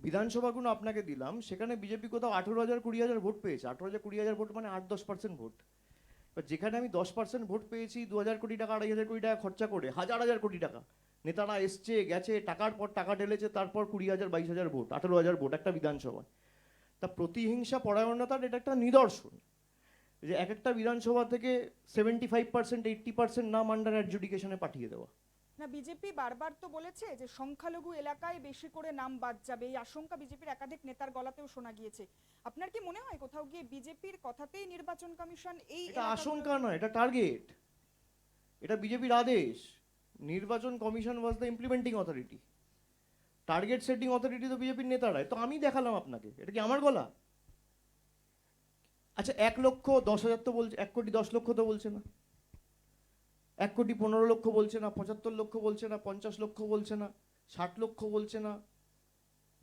বিধানসভাগুলো আপনাকে দিলাম সেখানে বিজেপি কোথাও 18,000 20,000 ভোট পেয়েছে। 18,000 20,000 ভোট মানে 8-10% ভোট। এবার যেখানে আমি 10% ভোট পেয়েছি, 2,000 কোটি টাকা 2,500 কোটি টাকা খরচা করে, হাজার হাজার কোটি টাকা, নেতারা এসছে গেছে, টাকার পর টাকা ঢেলেছে, তারপর 20,000 22,000 ভোট, 18,000 ভোট একটা বিধানসভায়। তা প্রতিহিংসা পরায়ণতার এটা একটা নিদর্শন যে এক একটা বিধানসভা থেকে 75% 80% নাম আন্ডার অ্যাডজুডিকেশনে পাঠিয়ে দেওয়া। না, বিজেপি বারবার তো বলেছে যে সংখ্যালঘু এলাকায় বেশি করে নাম বাদ যাবে, এই আশঙ্কা বিজেপির একাধিক নেতার গলাতেও শোনা গিয়েছে। আপনার কি মনে হয় কোথাও গিয়ে বিজেপির কথাতেই নির্বাচন কমিশন এই এটা আশঙ্কা নয়, এটা টার্গেট, এটা বিজেপির আদেশ। নির্বাচন commission was the implementing authority, target setting authority তো বিজেপির নেতারাই। তো আমি দেখালাম আপনাকে, এটা কি আমার গলা? আচ্ছা 1,10,000 তো বলছে, 1,10,00,000 তো বলছে না, 1,15,00,000 বলছে না, 75 লক্ষ বলছে না, 50 লক্ষ বলছে না, 60 লক্ষ বলছে না,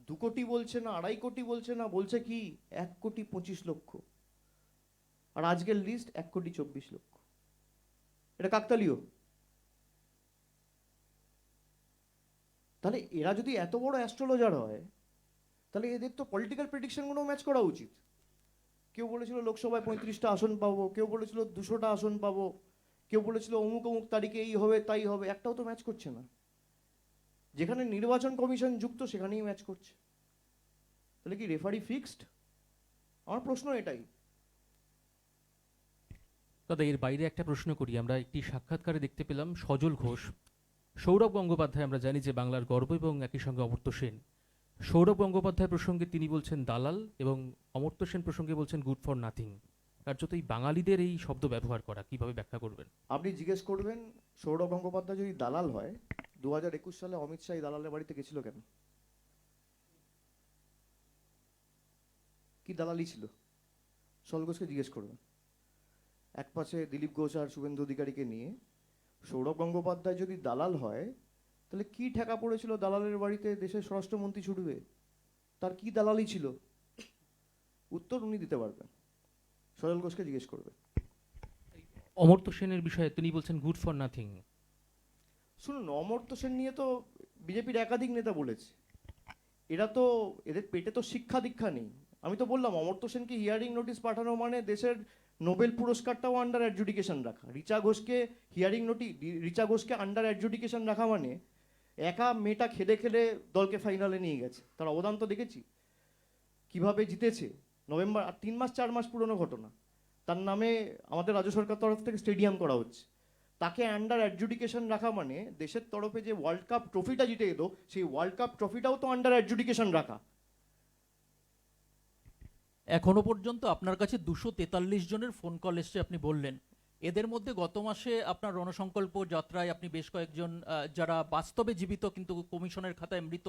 2 কোটি বলছে না, 2.5 কোটি বলছে না, বলছে কি 1,25,00,000। আর আজকের লিস্ট 1,24,00,000। এটা কাকতালীয়। তাহলে এরা যদি এত বড় অ্যাস্ট্রোলজার হয়, তাহলে এদের তো পলিটিক্যাল প্রেডিকশনগুলো ম্যাচ করা উচিত। কেউ বলেছিল লোকসভায় 35টা আসন পাবো, কেউ বলেছিল 200টা আসন পাবো, কেউ বলেছিল অমুক অমুক তারিখে এই হবে তাই হবে, একটাও তো ম্যাচ করছে না। যেখানে নির্বাচন কমিশন যুক্ত সেখানেই ম্যাচ করছে। তাহলে কি রেফারি ফিক্সড? আমার প্রশ্ন এটাই। দাদা এর বাইরে একটা প্রশ্ন করি। আমরা একটি সাক্ষাৎকারে দেখতে পেলাম সজল ঘোষ, সৌরভ গঙ্গোপাধ্যায় আমরা জানি যে বাংলার গর্ব এবং একই সঙ্গে অমর্ত্য সেন। সৌরভ গঙ্গোপাধ্যায় প্রসঙ্গে তিনি বলছেন দালাল এবং অমর্ত্য সেন প্রসঙ্গে বলছেন গুড ফর নাথিং। কার্যত এই বাঙালিদের এই শব্দ ব্যবহার করা কিভাবে ব্যাখ্যা করবেন? আপনি জিজ্ঞেস করবেন সৌরভ গঙ্গোপাধ্যায় যদি দালাল হয়, 2021 সালে অমিত শাহ দালালের বাড়িতে গেছিল কেন? কি দালালি ছিল? সজল ঘোষকে জিজ্ঞেস করবেন। এক পাশে দিলীপ ঘোষ আর শুভেন্দু অধিকারীকে নিয়ে সৌরভ গঙ্গোপাধ্যায় যদি দালাল হয়, তাহলে কি ঠেকা পড়েছিল দালালের বাড়িতে দেশের স্বরাষ্ট্রমন্ত্রী ছুটবে? তার কি দালালি ছিল? উত্তর উনি দিতে পারবেন, সজল ঘোষকে জিজ্ঞেস করবে। অমর্ত্য সেনের বিষয়ে তিনি বলছেন গুড ফর নাথিং। শুনুন, অমর্ত্য সেন নিয়ে তো বিজেপির একাধিক নেতা বলেছে, এরা তো এদের পেটে তো শিক্ষা দীক্ষা নেই। আমি তো বললাম অমর্ত্য সেনকে হিয়ারিং নোটিশ পাঠানো মানে দেশের নোবেল পুরস্কারটাও আন্ডার অ্যাডজুডিকেশন রাখা। রিচা ঘোষকে হিয়ারিং নোটিশ, রিচা ঘোষকে আন্ডার অ্যাডজুডিকেশন রাখা মানে একা মেয়েটা খেলে খেলে দলকে ফাইনালে নিয়ে গেছে। তার অবদান তো দেখেছি, কিভাবে জিতেছে। নভেম্বর, আর 3 মাস 4 মাস পুরনো ঘটনা। তার নামে আমাদের রাজ্য সরকার তরফ থেকে স্টেডিয়াম করা হচ্ছে। তাকে আন্ডার অ্যাডজুডিকেশন রাখা মানে দেশের তরফে যে ওয়ার্ল্ড কাপ ট্রফিটা জিতে এলো, সেই ওয়ার্ল্ড কাপ ট্রফিটাও তো আন্ডার অ্যাডজুডিকেশন রাখা। এখনো পর্যন্ত আপনার কাছে 243 জনের ফোন কল এসছে আপনি বললেন। এদের মধ্যে গত মাসে আপনার রণসংকল্প যাত্রায় আপনি বেশ কয়েকজন যারা বাস্তবে জীবিত কিন্তু কমিশনের খাতায় মৃত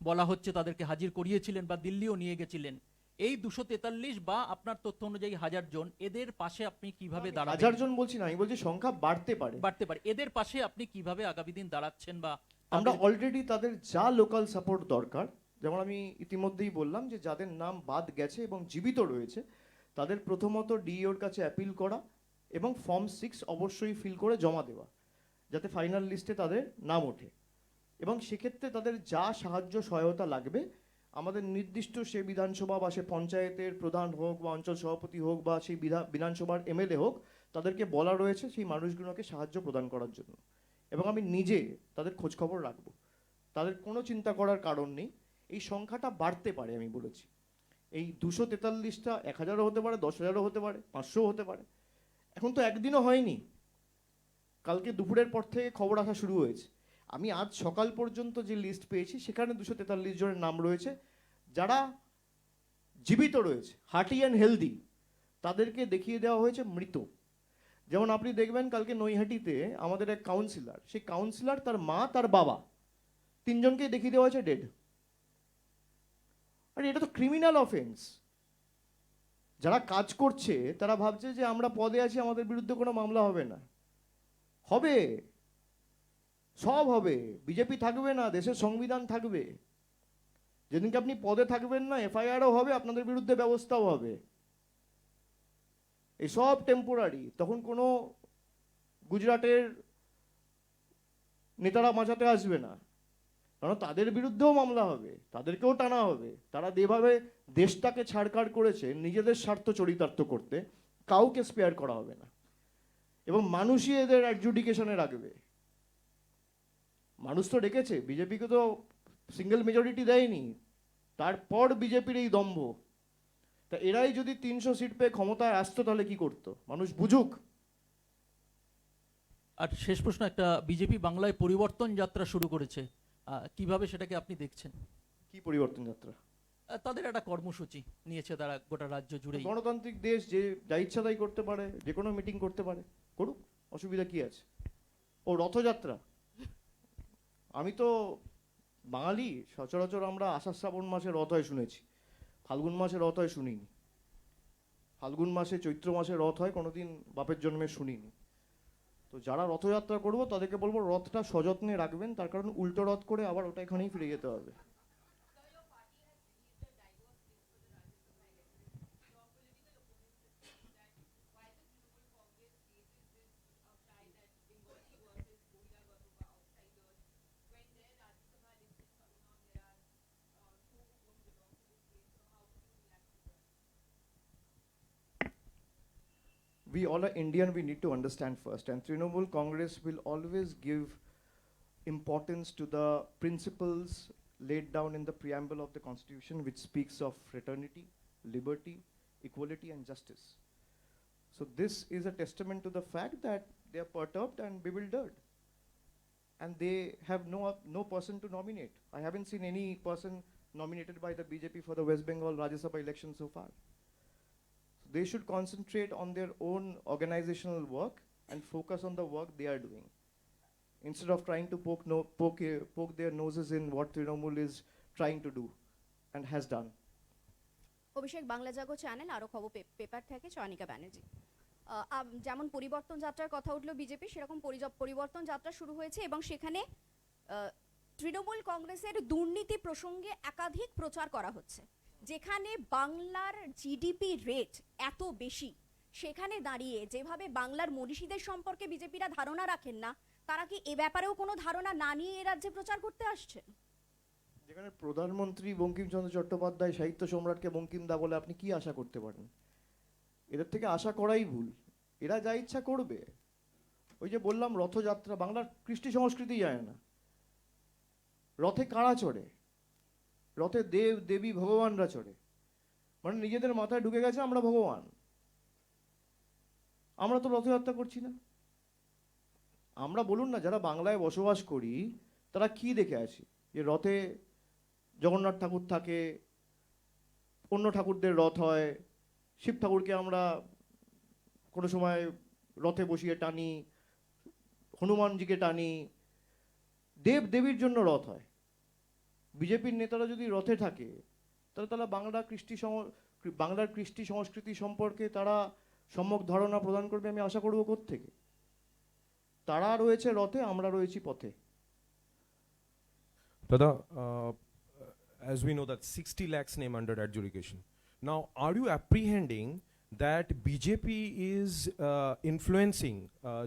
বলা হচ্ছে তাদেরকে হাজির করিয়েছিলেন বা দিল্লিও নিয়ে গেছিলেন। এই 243 বা আপনার তথ্য অনুযায়ী 1000 জন, এদের পাশে আপনি কিভাবে দাঁড়াবেন? 1000 জন বলছি না, আমি বলছি সংখ্যা বাড়তে পারে। এদের পাশে আপনি কিভাবে আগামী দিন দাঁড়াচ্ছেন? বা আমরা অলরেডি তাদের যা লোকাল সাপোর্ট দরকার, যেমন আমি ইতিমধ্যেই বললাম যে যাদের নাম বাদ গেছে এবং জীবিত রয়েছে তাদের প্রথমত ডিইওর কাছে অ্যাপিল করা এবং ফর্ম 6 অবশ্যই ফিল করে জমা দেওয়া, যাতে ফাইনাল লিস্টে তাদের নাম ওঠে। এবং সেক্ষেত্রে তাদের যা সাহায্য সহায়তা লাগবে, আমাদের নির্দিষ্ট সে বিধানসভা বা সে পঞ্চায়েতের প্রধান হোক বা অঞ্চল সভাপতি হোক বা সেই বিধানসভার এমএলএ হোক, তাদেরকে বলা রয়েছে সেই মানুষগুলোকে সাহায্য প্রদান করার জন্য। এবং আমি নিজে তাদের খোঁজখবর রাখবো, তাদের কোনো চিন্তা করার কারণ নেই। এই সংখ্যাটা বাড়তে পারে, আমি বলেছি এই 243টা 1000ও হতে পারে, 10,000ও হতে পারে, 500ও হতে পারে। এখন তো একদিনও হয়নি, কালকে দুপুরের পর থেকে খবর আসা শুরু হয়েছে। আমি আজ সকাল পর্যন্ত যে লিস্ট পেয়েছি সেখানে 243 জনের নাম রয়েছে যারা জীবিত রয়েছে, হার্টি অ্যান্ড হেলদি। তাদেরকে দেখিয়ে দেওয়া হয়েছে মৃত। যেমন আপনি দেখবেন কালকে নৈহাটিতে আমাদের এক কাউন্সিলর, সেই কাউন্সিলর, তার মা, তার বাবা, 3 জনকেই দেখিয়ে দেওয়া হয়েছে ডেড। আর এটা তো ক্রিমিনাল অফেন্স। যারা কাজ করছে তারা ভাবছে যে আমরা পদে আছি, আমাদের বিরুদ্ধে কোনো মামলা হবে না। হবে, সব হবে। বিজেপি থাকবে না, দেশের সংবিধান থাকবে। যেদিনকে আপনি পদে থাকবেন না, এফআইআরও হবে, আপনাদের বিরুদ্ধে ব্যবস্থাও হবে। এসব টেম্পোরারি। তখন কোনো গুজরাটের নেতারা বাঁচাতে আসবে না, কারণ তাদের বিরুদ্ধেও মামলা হবে, তাদেরকেও টানা হবে। তারা যেভাবে দেশটাকে ছাড়কাড় করেছে নিজেদের স্বার্থ চরিতার্থ করতে, কাউকে স্পেয়ার করা হবে না। এবং মানুষই এদের অ্যাডজুডিকেশনে রাখবে। মানুষ তো ডেকেছে, বিজেপিকে তো সিঙ্গেল মেজরিটি দেয়নি, তারপর বিজেপির এই দম্ভ। তা এরাই যদি 300 সিট পেয়ে ক্ষমতায় আসতো তাহলে কি করতো? মানুষ বুঝুক। আর শেষ প্রশ্ন একটা, বিজেপি বাংলায় পরিবর্তন যাত্রা শুরু করেছে, কিভাবে সেটাকে আপনি দেখছেন? কি পরিবর্তন যাত্রা? তাদের একটা কর্মসূচি নিয়েছে তারা গোটা রাজ্য জুড়ে। গণতান্ত্রিক দেশ, যে যা ইচ্ছা তাই করতে পারে, যে কোনো মিটিং করতে পারে, করুক, অসুবিধা কি আছে? ও রথযাত্রা, আমি তো বাঙালি, সচরাচর আমরা আষাঢ় শ্রাবণ মাসে রথ হয় শুনেছি, ফাল্গুন মাসে রথ হয় শুনিনি। ফাল্গুন মাসে চৈত্র মাসে রথ হয় কোনোদিন বাপের জন্মে শুনিনি। তো যারা রথযাত্রা করবো তাদেরকে বলবো রথটা সযত্নে রাখবেন, তার কারণ উল্টো রথ করে আবার ওটা এখানেই ফিরে যেতে হবে। We all are Indian, we need to understand first. And Trinamool Congress will always give importance to the principles laid down in the preamble of the Constitution, which speaks of fraternity, liberty, equality, and justice. So this is a testament to the fact that they are perturbed and bewildered. And they have no person to nominate. I haven't seen any person nominated by the BJP for the West Bengal Rajya Sabha election so far. They should concentrate on their own organizational work and focus on the work they are doing, instead of trying to poke their noses in what Trinamool is trying to do and has done. Abhishek Bangla Jago channel আরো খবর পেপার থেকে চয়নিকা ব্যানার্জি। যেমন পরিবর্তন যাত্রার কথা উঠলো বিজেপি, সেরকম পরিবর্তন যাত্রা শুরু হয়েছে এবং সেখানে তৃণমূল কংগ্রেসের দুর্নীতি প্রসঙ্গে একাধিক প্রচার করা হচ্ছে। যেখানে বাংলার জিডিপি রেট এত বেশি, সেখানে দাঁড়িয়ে যেভাবে বাংলার মনীষীদের সম্পর্কে বিজেপিরা ধারণা রাখেন না, তারা কি এ ব্যাপারেও কোনো ধারণা না নিয়ে এ রাজ্যে প্রচার করতে আসছে? যেখানে প্রধানমন্ত্রী বঙ্কিমচন্দ্র চট্টোপাধ্যায় সাহিত্য সম্রাটকে বঙ্কিমদা বলে, আপনি কি আশা করতে পারেন? এদের থেকে আশা করাই ভুল। এরা যা ইচ্ছা করবে। ওই যে বললাম রথযাত্রা, বাংলার কৃষ্টি সংস্কৃতি যায় না। রথে কারা চড়ে? রথে দেব দেবী ভগবানরা চড়ে। মানে নিজেদের মাথায় ঢুকে গেছে আমরা ভগবান। আমরা তো রথযাত্রা করছি না। আমরা বলুন না, যারা বাংলায় বসবাস করি তারা কি দেখে আসি? যে রথে জগন্নাথ ঠাকুর থাকে, অন্য ঠাকুরদের রথ হয়, শিব ঠাকুরকে আমরা কোনো সময় রথে বসিয়ে টানি, হনুমানজিকে টানি, দেব দেবীর জন্য রথ হয়। বিজেপির নেতারা যদি রথে থাকে তাহলে তারা বাংলার কৃষ্টি সংস্কৃতি সম্পর্কে তারা সম্যক ধারণা প্রদান করবে আমি আশা করব কোত্থেকে? তারা রয়েছে রথে, আমরা রয়েছি পথে। Dada, as we know that 60 lakhs name under adjudication. Now, are you apprehending that BJP is influencing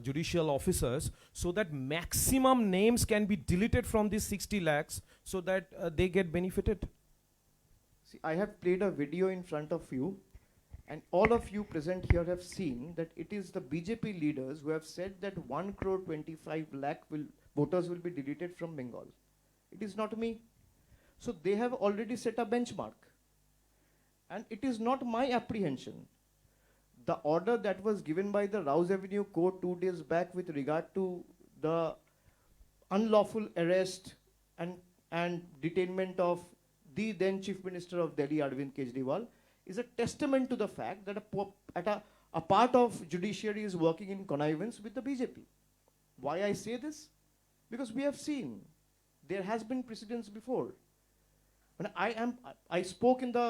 judicial officers so that maximum names can be deleted from these 60 lakhs so that they get benefited? See, I have played a video in front of you, and all of you present here have seen that it is the BJP leaders who have said that 1.25 lakh voters will be deleted from Bengal. It is not me. So they have already set a benchmark. And it is not my apprehension. The order that was given by the Rouse Avenue Court 2 days back with regard to the unlawful arrest and detainment of the then Chief Minister of Delhi, Arvind Kejriwal, is a testament to the fact that a part of judiciary is working in connivance with the BJP. Why I say this? Because we have seen there has been precedence before. When I spoke in the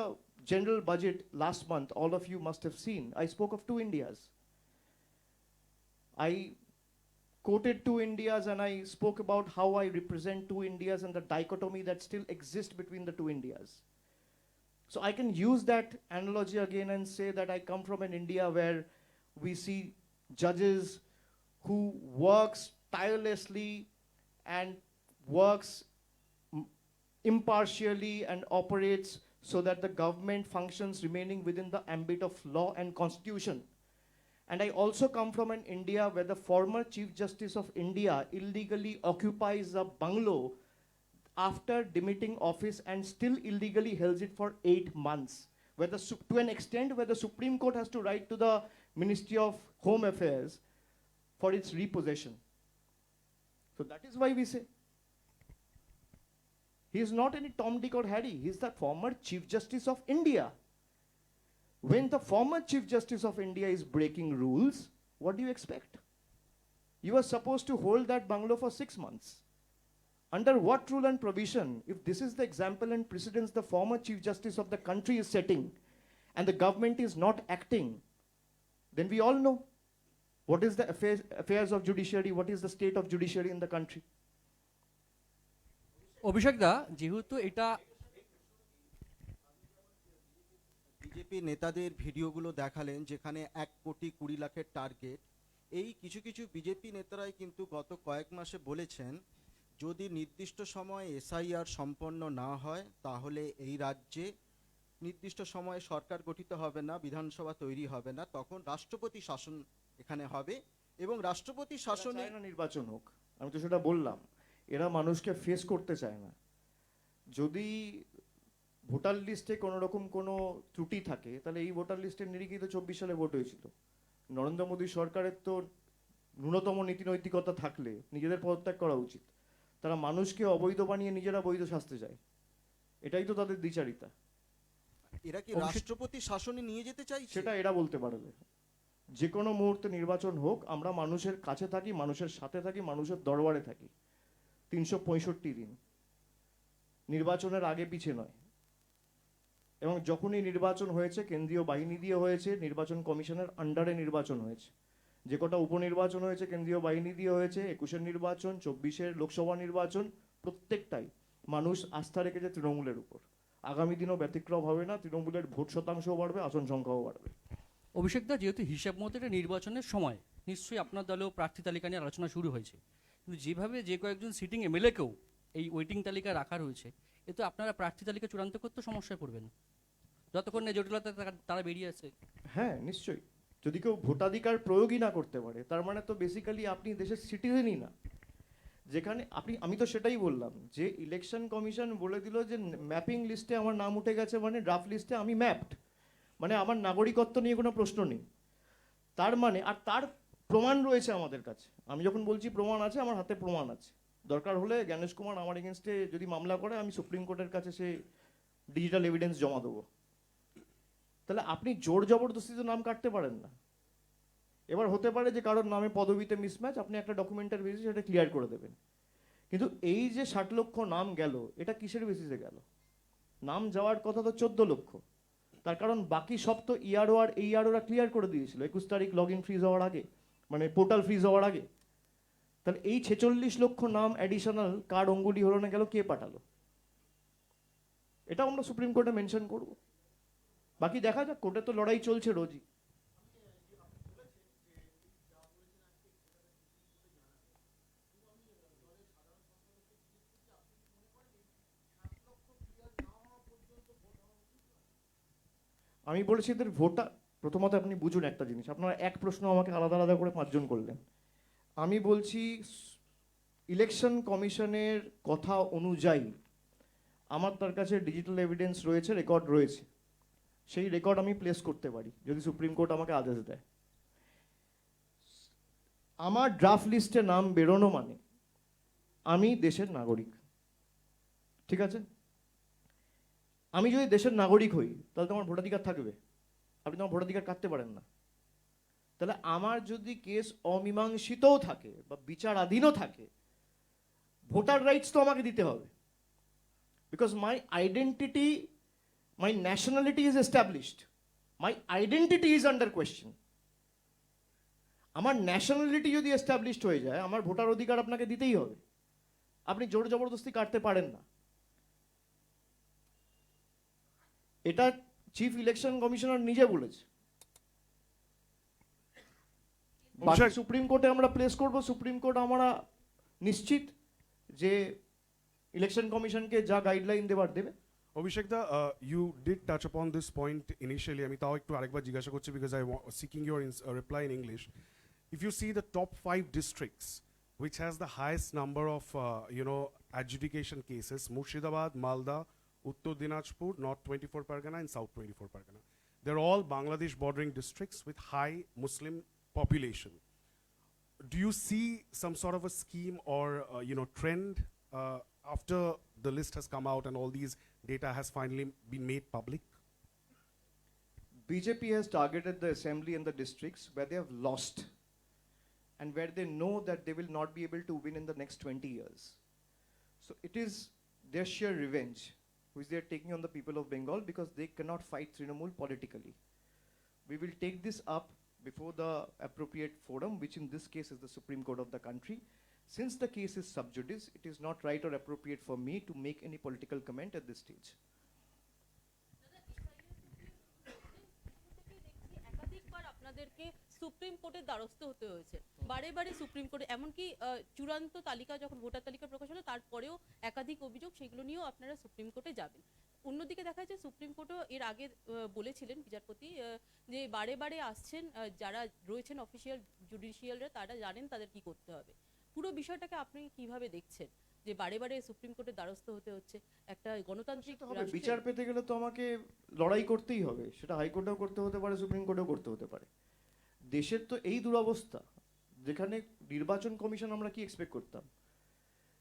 general budget last month, all of you must have seen, I spoke of two Indias. I quoted two Indias and I spoke about how I represent two Indias and the dichotomy that still exists between the two Indias. So I can use that analogy again and say that I come from an India where we see judges who works tirelessly and works impartially and operates so that the government functions remaining within the ambit of law and constitution. And I also come from an India where the former Chief Justice of India illegally occupies a bungalow after demitting office and still illegally holds it for 8 months, where to an extent where the Supreme Court has to write to the Ministry of Home Affairs for its repossession. So that is why we say he is not any Tom, Dick or Harry. He is the former Chief Justice of India. When the former Chief Justice of India is breaking rules, what do you expect? You are supposed to hold that bungalow for 6 months. Under what rule and provision, if this is the example and precedence the former Chief Justice of the country is setting, and the government is not acting, then we all know what is the affairs of judiciary, what is the state of judiciary in the country. অভিষেক দা, যেহেতু এটা বিজেপি নেতাদের ভিডিওগুলো দেখালেন যেখানে 1,20,00,000 টার্গেট, এই কিছু কিছু বিজেপি নেতারাই কিন্তু গত কয়েক মাসে বলেছেন যদি নির্দিষ্ট সময়ে এসআইআর সম্পন্ন না হয় তাহলে এই রাজ্যে নির্দিষ্ট সময়ে সরকার গঠিত হবে না, বিধানসভা তৈরি হবে না, তখন রাষ্ট্রপতি শাসন এখানে হবে এবং রাষ্ট্রপতি শাসনে চায় না নির্বাচন হোক। আমি তো সেটা বললাম, এরা মানুষকে ফেস করতে চায় না। যদি ভোটার লিস্টে কোনো রকম কোনো ত্রুটি থাকে তাহলে এই ভোটার লিস্টের নিরিখেই তো 24 সালে ভোট হয়েছিল। নরেন্দ্র মোদী সরকারের তো ন্যূনতম নীতি নৈতিকতা থাকলে নিজেদের পদত্যাগ করা উচিত। তারা মানুষকে অবৈধ বানিয়ে নিজেরা বৈধ শাস্তে চায়, এটাই তো তাদের দ্বিচারিতা। এরা কি রাষ্ট্রপতি শাসনে নিয়ে যেতে চাইছে? সেটা এরা বলতে পারবে। যে কোনো মুহূর্তে নির্বাচন হোক, আমরা মানুষের কাছে থাকি, মানুষের সাথে থাকি, মানুষের দরবারে থাকি 365 দিন, নির্বাচনের আগে পিছে নয়। এবং যখনই নির্বাচন হয়েছে কেন্দ্রীয় বাহিনী দিয়ে হয়েছে, নির্বাচন কমিশনের আন্ডারে নির্বাচন হয়েছে। যে কটা উপনির্বাচন হয়েছে কেন্দ্রীয় বাহিনী দিয়ে হয়েছে, 21-এর নির্বাচন, 24-এর লোকসভা নির্বাচন, প্রত্যেকটাই মানুষ আস্থা রেখেছে তৃণমূলের উপর। আগামী দিনও ব্যতিক্রম হবে না, তৃণমূলের ভোট শতাংশও বাড়বে, আসন সংখ্যাও বাড়বে। অভিষেক দা, যেহেতু হিসাব মতো এটা নির্বাচনের সময়, নিশ্চয়ই আপনার দলেও প্রার্থী তালিকা নিয়ে আলোচনা শুরু হয়েছে, কিন্তু যেভাবে যে কয়েকজন সিটিং এমএলএকেও এই ওয়েটিং তালিকায় রাখা রয়েছে, এতে আপনারা প্রার্থী তালিকা চূড়ান্ত করতে সমস্যায় পড়বেন যতক্ষণ না জটিলতা তারা বেরিয়ে আসে। হ্যাঁ নিশ্চয়ই, যদি কেউ ভোটাধিকার প্রয়োগই না করতে পারে তার মানে তো বেসিক্যালি আপনি দেশের সিটিজেনই না। যেখানে আমি তো সেটাই বললাম যে ইলেকশন কমিশন বলে দিল যে ম্যাপিং লিস্টে আমার নাম উঠে গেছে, মানে ড্রাফট লিস্টে আমি ম্যাপড, মানে আমার নাগরিকত্ব নিয়ে কোনো প্রশ্ন নেই। তার মানে আর তার প্রমাণ রয়েছে আমাদের কাছে। আমি যখন বলছি প্রমাণ আছে, আমার হাতে প্রমাণ আছে। দরকার হলে জ্ঞানেশ কুমার আমার এগেনস্টে যদি মামলা করে আমি সুপ্রিম কোর্টের কাছে সে ডিজিটাল এভিডেন্স জমা দেবো। তাহলে আপনি জোর জবরদস্তিতে নাম কাটতে পারেন না। এবার হতে পারে যে কারোর নামে পদবিতে মিসম্যাচ, আপনি একটা ডকুমেন্টের বেসিসে সেটা ক্লিয়ার করে দেবেন, কিন্তু এই যে 60 লক্ষ নাম গেল, এটা কিসের বেসিসে গেল? নাম যাওয়ার কথা তো 14 লক্ষ। তার কারণ বাকি সব তো ইআরও আর এইআরওরা ক্লিয়ার করে দিয়েছিল 21 তারিখ লগ ইন ফ্রিজ হওয়ার আগে, মানে পোর্টাল ফ্রিজ হওয়ার আগে। তাহলে এই 46 লক্ষ নাম অ্যাডিশনাল কার অঙ্গুলি হলো না গেল, কে পাঠালো? এটা আমরা সুপ্রিম কোর্টে মেনশন করব। বাকি দেখা যাক, কোর্টে তো লড়াই চলছে রোজই। আমি বলেছি এদের ভোটার, প্রথমত আপনি বুঝুন একটা জিনিস, আপনারা এক প্রশ্ন আমাকে আলাদা আলাদা করে 5 জন করলেন। আমি বলছি ইলেকশন কমিশনের কথা অনুযায়ী আমার তার কাছে ডিজিটাল এভিডেন্স রয়েছে, রেকর্ড রয়েছে, সেই রেকর্ড আমি প্লেস করতে পারি যদি সুপ্রিম কোর্ট আমাকে আদেশ দেয়। আমার ড্রাফট লিস্টে নাম বেরোনো মানে আমি দেশের নাগরিক, ঠিক আছে? আমি যদি দেশের নাগরিক হই তাহলে তো আমার ভোটাধিকার থাকবে, আপনি তো আমার ভোটাধিকার কাটতে পারেন না। তাহলে আমার যদি কেস অমীমাংসিতও থাকে বা বিচারাধীনও থাকে, ভোটার রাইটস তো আমাকে দিতে হবে, because my identity, my nationality is established, my identity is under question. আমার ন্যাশনালিটি যদি এস্টাবলিশড হয়ে যায়, আমার ভোটার অধিকার আপনাকে দিতেই হবে, আপনি জোর জবরদস্তি কাটতে পারেন না। এটা চিফ ইলেকশন কমিশনার নিজে বলেছে। বাকি সুপ্রিম কোর্টে আমরা প্লেস করব, সুপ্রিম কোর্ট আমরা নিশ্চিত যে ইলেকশন কমিশনকে যা গাইডলাইন দেবার দেবে। Abhishek da, you did touch upon this point initially. আমি তাও একটু আরেকবার জিজ্ঞাসা করছি because I was seeking your reply in English. If you see the top 5 districts which has the highest number of adjudication cases, Murshidabad, Malda, Uttar Dinajpur, North 24 Pargana and South 24 Pargana. They're all Bangladesh bordering districts with high Muslim population. Do you see some sort of a scheme or trend after the list has come out and all these data has finally been made public? BJP has targeted the assembly and the districts where they have lost and where they know that they will not be able to win in the next 20 years. So it is their sheer revenge. which they are taking on the people of Bengal because they cannot fight Trinamool politically. We will take this up before the appropriate forum, which in this case is the Supreme Court of the country. Since the case is sub judice, it is not right or appropriate for me to make any political comment at this stage. একাধিকবার আপনাদেরকে সুপ্রিম কোর্টের দ্বারস্থ হতে হয়েছে, বারে বারে সুপ্রিম কোর্টে, এমনকি চূড়ান্ত তালিকা যখন ভোটার তালিকা প্রকাশ হলো তারপরেও একাধিক অভিযোগ, সেগুলো নিয়েও আপনারা সুপ্রিম কোর্টে যাবেন। অন্যদিকে দেখা যাচ্ছে সুপ্রিম কোর্টও এর আগে বলেছিলেন বিচারপতি যে বারে বারে আসছেন যারা রয়েছেন অফিসিয়াল জুডিশিয়ালরা, তারা জানেন তাদের কি করতে হবে। পুরো বিষয়টাকে আপনি কিভাবে দেখছেন যে বারে বারে সুপ্রিম কোর্টের দ্বারস্থ হতে হচ্ছে একটা গণতান্ত্রিক রাষ্ট্রে? বিচার পেতে গেলে তো আমাকে লড়াই করতেই হবে, সেটা হাইকোর্টেও করতে হতে পারে, সুপ্রিম কোর্টেও করতে হতে পারে। দেশের তো এই দুরবস্থা, যেখানে নির্বাচন কমিশন আমরা কি এক্সপেক্ট করতাম,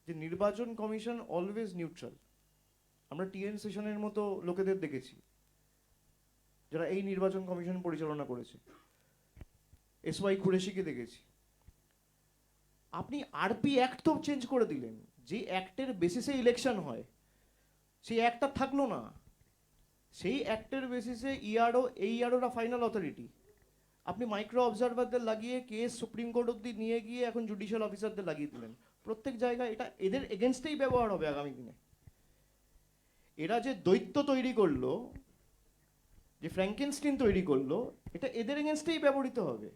যে নির্বাচন কমিশন অলওয়েজ নিউট্রাল। আমরা টিএন সেশনের মতো লোকেদের দেখেছি যারা এই নির্বাচন কমিশন পরিচালনা করেছে, এসওয়াই কুরেশিকে দেখেছি। আপনি আরপি অ্যাক্ট তো চেঞ্জ করে দিলেন, যে অ্যাক্টের বেসিসে ইলেকশন হয় সেই অ্যাক্টটা থাকলো না। সেই অ্যাক্টের বেসিসে ইআরও, এই ইআরওরা ফাইনাল অথরিটি। আপনি মাইক্রো অবজারভারদের লাগিয়ে কেস সুপ্রিম কোর্ট অব্দি নিয়ে গিয়ে এখন জুডিশিয়াল অফিসারদের লাগিয়ে দিলেন প্রত্যেক জায়গায়। এটা এদের এগেনস্টেই ব্যবহার হবে আগামী দিনে। এরা যে দৈত্য তৈরি করলো, যে ফ্র্যাঙ্কেনস্টাইন তৈরি করলো, এটা এদের এগেনস্টেই ব্যবহৃত হবে।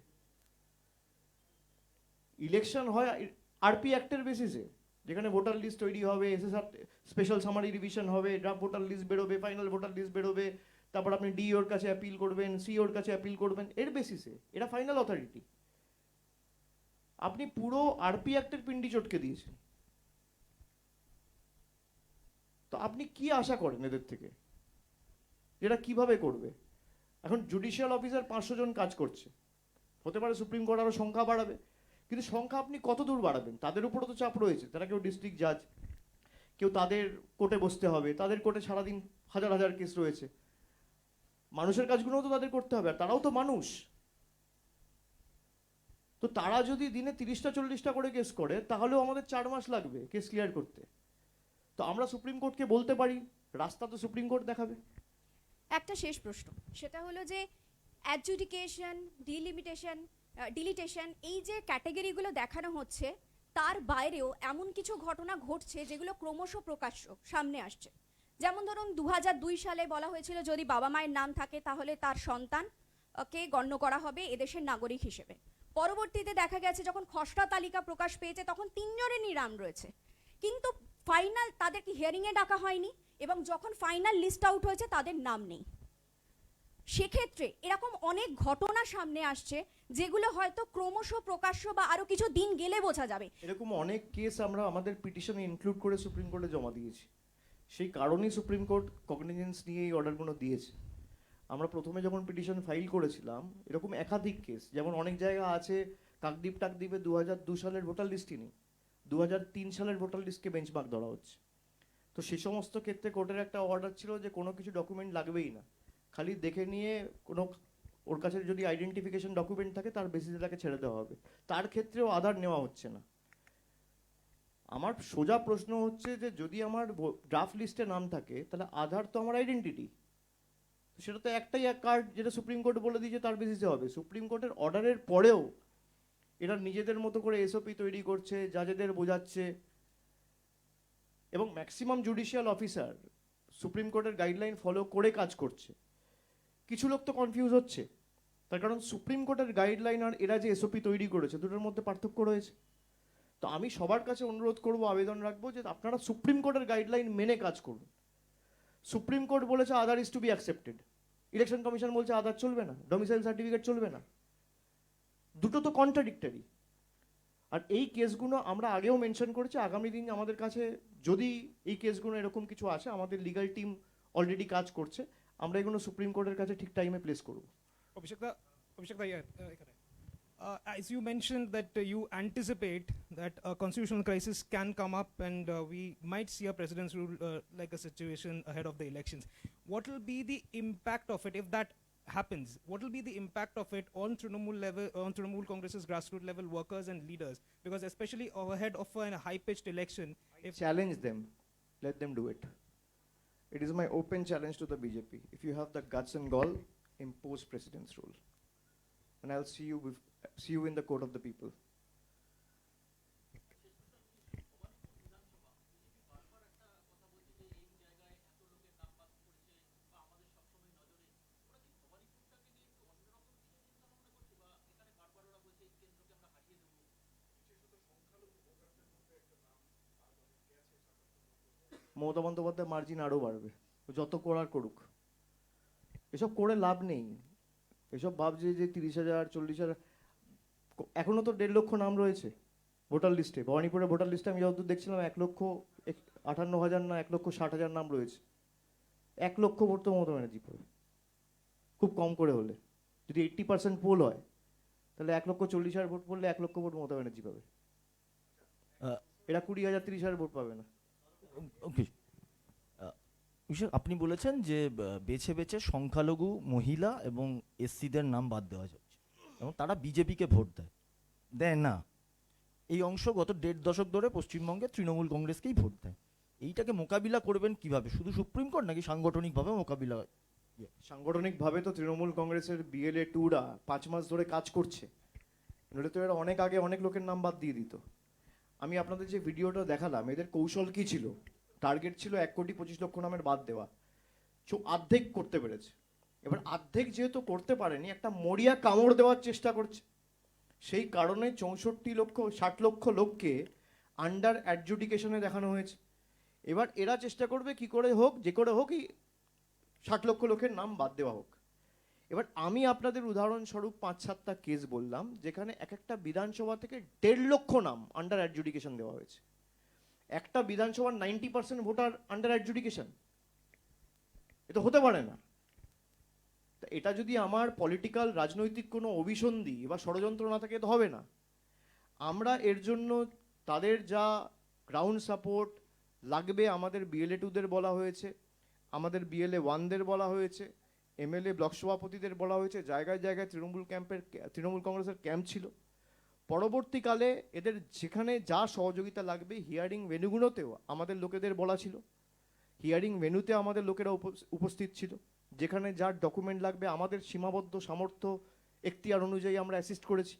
ইলেকশন হয় আরপি অ্যাক্টের বেসিসে, যেখানে ভোটার লিস্ট তৈরি হবে, এসএসআর স্পেশাল সামারি রিভিশন হবে, ড্রাফট ভোটার লিস্ট বেরোবে, ফাইনাল ভোটার লিস্ট বেরোবে, তারপর আপনি ডিওর কাছে অ্যাপিল করবেন, সিওর কাছে অ্যাপিল করবেন, এর বেসিসে। এরা ফাইনাল অথরিটি। আপনি পুরো আরপি অ্যাক্টের পিন্ডি চটকে দিয়েছেন। তো আপনি কি আশা করেন এদের থেকে, যেটা কিভাবে করবে? এখন জুডিশিয়াল অফিসার 500 জন কাজ করছে, হতে পারে সুপ্রিম কোর্ট আরো সংখ্যা বাড়াবে, কিন্তু সংখ্যা আপনি কত দূর বাড়াবেন? তাদের উপরও তো চাপ রয়েছে। তারা কেউ ডিস্ট্রিক্ট জাজ, কেউ তাদের কোর্টে বসতে হবে, তাদের কোর্টে সারাদিন হাজার হাজার কেস রয়েছে। মানুষের কাজগুলোও তো তাদের করতে হবে, আর তারাও তো মানুষ। তো তারা যদি দিনে 30টা 40টা করে কেস করে, তাহলেও আমাদের 4 মাস লাগবে কেস ক্লিয়ার করতে। তো আমরা সুপ্রিম কোর্টকে বলতে পারি, রাস্তা তো সুপ্রিম কোর্ট দেখাবে। একটা শেষ প্রশ্ন, সেটা হলো যে অ্যাডজুডিকেশন, ডিলিটেশন, এই যে ক্যাটাগরিগুলো দেখানো হচ্ছে, তার বাইরেও এমন কিছু ঘটনা ঘটছে যেগুলো ক্রমশ প্রকাশ্য সামনে আসছে। যেমন ধরুন 2002 সালে বলা হয়েছিল যদি বাবা মায়ের নাম থাকে তাহলে তার সন্তানকে গণ্য করা হবে এদেশের নাগরিক হিসেবে। পরবর্তীতে দেখা গেছে যখন খসড়া তালিকা প্রকাশ পেয়েছে তখন 3 জনেরই নাম রয়েছে, কিন্তু ফাইনাল তাদেরকে হিয়ারিংয়ে ডাকা হয়নি, এবং যখন ফাইনাল লিস্ট আউট হয়েছে তাদের নাম নেই। সেক্ষেত্রে এরকম অনেক ঘটনা সামনে আসছে যেগুলো হয়তো ক্রমশ প্রকাশ্য বা আরো কিছু দিন গেলে বোঝা যাবে। এরকম অনেক কেস আমরা আমাদের পিটিশনে ইনক্লুড করে সুপ্রিম কোর্টে জমা দিয়েছি। সেই কারণেই সুপ্রিম কোর্ট কগনিজেন্স নিয়ে এই অর্ডারগুলো দিয়েছে। আমরা প্রথমে যখন পিটিশন ফাইল করেছিলাম, এরকম একাধিক কেস, যেমন অনেক জায়গা আছে কাকদ্বীপ টাকদ্বীপে 2002 সালের ভোটার লিস্টই নেই, 2003 সালের ভোটার লিস্টকে বেঞ্চমার্ক ধরা হচ্ছে। তো সেই সমস্ত ক্ষেত্রে কোর্টের একটা অর্ডার ছিল যে কোনো কিছু ডকুমেন্ট লাগবেই না, খালি দেখে নিয়ে কোনো ওর কাছে যদি আইডেন্টিফিকেশন ডকুমেন্ট থাকে তার বেসিসে তাকে ছেড়ে দেওয়া হবে। তার ক্ষেত্রেও আধার নেওয়া হচ্ছে না। আমার সোজা প্রশ্ন হচ্ছে যে যদি আমার ড্রাফট লিস্টে নাম থাকে তাহলে আধার তো আমার আইডেন্টিটি, সেটা তো একটাই এক কার্ড, যেটা সুপ্রিম কোর্ট বলে দিয়েছে তার বেসিসে হবে। সুপ্রিম কোর্টের অর্ডারের পরেও এরা নিজেদের মতো করে এসওপি তৈরি করছে, জাজেদের বোঝাচ্ছে, এবং ম্যাক্সিমাম জুডিশিয়াল অফিসার সুপ্রিম কোর্টের গাইডলাইন ফলো করে কাজ করছে। কিছু লোক তো কনফিউজ হচ্ছে, তার কারণ সুপ্রিম কোর্টের গাইডলাইন আর এরা যে এসওপি তৈরি করেছে দুটোর মধ্যে পার্থক্য রয়েছে। তো আমি সবার কাছে অনুরোধ করব, আবেদন রাখবো যে আপনারা সুপ্রিম কোর্টের গাইডলাইন মেনে কাজ করুন। সুপ্রিম কোর্ট বলেছে Aadhaar is to be accepted, election commission বলছে আধার চলবে না, ডোমিসাইল সার্টিফিকেট চলবে না, দুটো তো কন্ট্রাডিক্টরি। আর এই কেসগুলো আমরা আগেও মেনশন করেছি, আগামী দিন আমাদের কাছে যদি এই কেসগুলো এরকম কিছু আসে, আমাদের লিগ্যাল টিম অলরেডি কাজ করছে, আমরা এগুলো সুপ্রিম কোর্টের কাছে ঠিক টাইমে প্লেস করব। As you mentioned that you anticipate that a constitutional crisis can come up and we might see a president's rule like a situation ahead of the elections. What will be the impact of it if that happens? What will be the impact of it on Trinamool level, on Trinamool Congress's grassroots level workers and leaders? Because especially ahead of a high-pitched election, if challenge them, let them do it. It is my open challenge to the BJP. If you have the guts and gall, impose president's rule. And I'll see you in the court of the people. Mamata Bandyopadhyay margin আরও বাড়বে, যত করার করুক। এসব করে লাভ নেই। এসব ভাবছে যে 30,000 40,000, এখনো তো 1.5 লক্ষ নাম রয়েছে ভোটার লিস্টে। ভবানীপুরের ভোটার লিস্টে আমি যতদূর দেখছিলাম 1,58,000 না 1,60,000 নাম রয়েছে। 1 লক্ষ ভোট তো মমতা ব্যানার্জি পাবে খুব কম করে হলে। যদি 80% পোল হয় তাহলে 1,40,000 ভোট পড়লে 1 লক্ষ ভোট মমতা ব্যানার্জি পাবে। এরা 20,000 30,000 ভোট পাবে না। ওকে, আপনি বলেছেন যে বেছে বেছে সংখ্যালঘু মহিলা এবং এসসিদের নাম বাদ দেওয়া যাচ্ছে এবং তারা বিজেপিকে ভোট দেয় না। এই অংশ গত 1.5 দশক ধরে পশ্চিমবঙ্গে তৃণমূল কংগ্রেসকেই ভোট দেয়। এইটাকে মোকাবিলা করবেন কিভাবে? শুধু সুপ্রিম কোর্ট নাকি সাংগঠনিকভাবে মোকাবিলা? সাংগঠনিকভাবে তো তৃণমূল কংগ্রেসের BLA 2রা 5 মাস ধরে কাজ করছে, নইলে তো এরা অনেক আগে অনেক লোকের নাম বাদ দিয়ে দিত। আমি আপনাদের যে ভিডিওটা দেখালাম, এদের কৌশল কি ছিল? টার্গেট ছিল 1,25,00,000 নামের বাদ দেওয়া, অর্ধেক করতে পেরেছে। এবার অর্ধেক যেহেতু করতে পারেনি, একটা মরিয়া কামড় দেওয়ার চেষ্টা করছে। সেই কারণে 60 লক্ষ লোককে আন্ডার অ্যাডজুডিকেশনে দেখানো হয়েছে। এবার এরা চেষ্টা করবে কি করে হোক, যে করে হোকই 60 লক্ষ লোকের নাম বাদ দেওয়া হোক। এবার আমি আপনাদের উদাহরণস্বরূপ 5-7টা কেস বললাম, যেখানে এক একটা বিধানসভা থেকে 1.5 লক্ষ নাম আন্ডার অ্যাডজুডিকেশন দেওয়া হয়েছে। একটা বিধানসভার 90% ভোটার আন্ডার অ্যাডজুডিকেশন, এটা হতে পারে না। এটা যদি আমার পলিটিক্যাল রাজনৈতিক কোনো অভিসন্ধি বা ষড়যন্ত্র না থাকে তো হবে না। আমরা এর জন্য তাদের যা গ্রাউন্ড সাপোর্ট লাগবে, আমাদের BLA 2দের বলা হয়েছে, আমাদের BLA 1দের বলা হয়েছে, MLA ব্লক সভাপতিদের বলা হয়েছে, জায়গায় জায়গায় তৃণমূল কংগ্রেসের ক্যাম্প ছিল। পরবর্তীকালে এদের যেখানে যা সহযোগিতা লাগবে হিয়ারিং ভেন্যুগুলোতেও আমাদের লোকেদের বলা ছিল, হিয়ারিং ভেন্যুতে আমাদের লোকেরা উপস্থিত ছিল। যেখানে যার ডকুমেন্ট লাগবে আমাদের সীমাবদ্ধ সামর্থ্য এখতিয়ার অনুযায়ী আমরা অ্যাসিস্ট করেছি।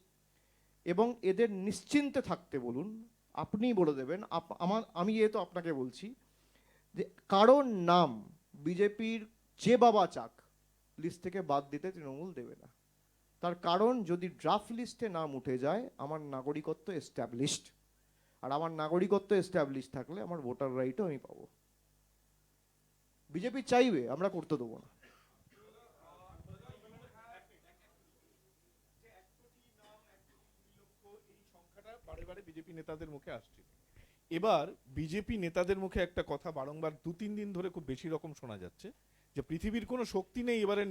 এবং এদের নিশ্চিন্তে থাকতে বলুন, আপনিই বলে দেবেন, আমি তো আপনাকে বলছি যে কারোর নাম বিজেপির যে বাবা চাক লিস্ট থেকে বাদ দিতে তৃণমূল দেবে না। তার কারণ, যদি ড্রাফট লিস্টে নাম উঠে যায়, আমার নাগরিকত্ব এস্টাবলিশড, আর আমার নাগরিকত্ব এস্টাবলিশ থাকলে আমার ভোটার রাইটও আমি পাবো। বিজেপি চাইবে, আমরা করতে দেবো না। বারে বিজেপি নেতাদের মুখে আসছে। এবার বিজেপি নেতাদের মুখে একটা কথা বারংবার 2-3 দিন ধরে খুব বেশি রকম শোনা যাচ্ছে যে পৃথিবীর কোনো শক্তি নেই এবারে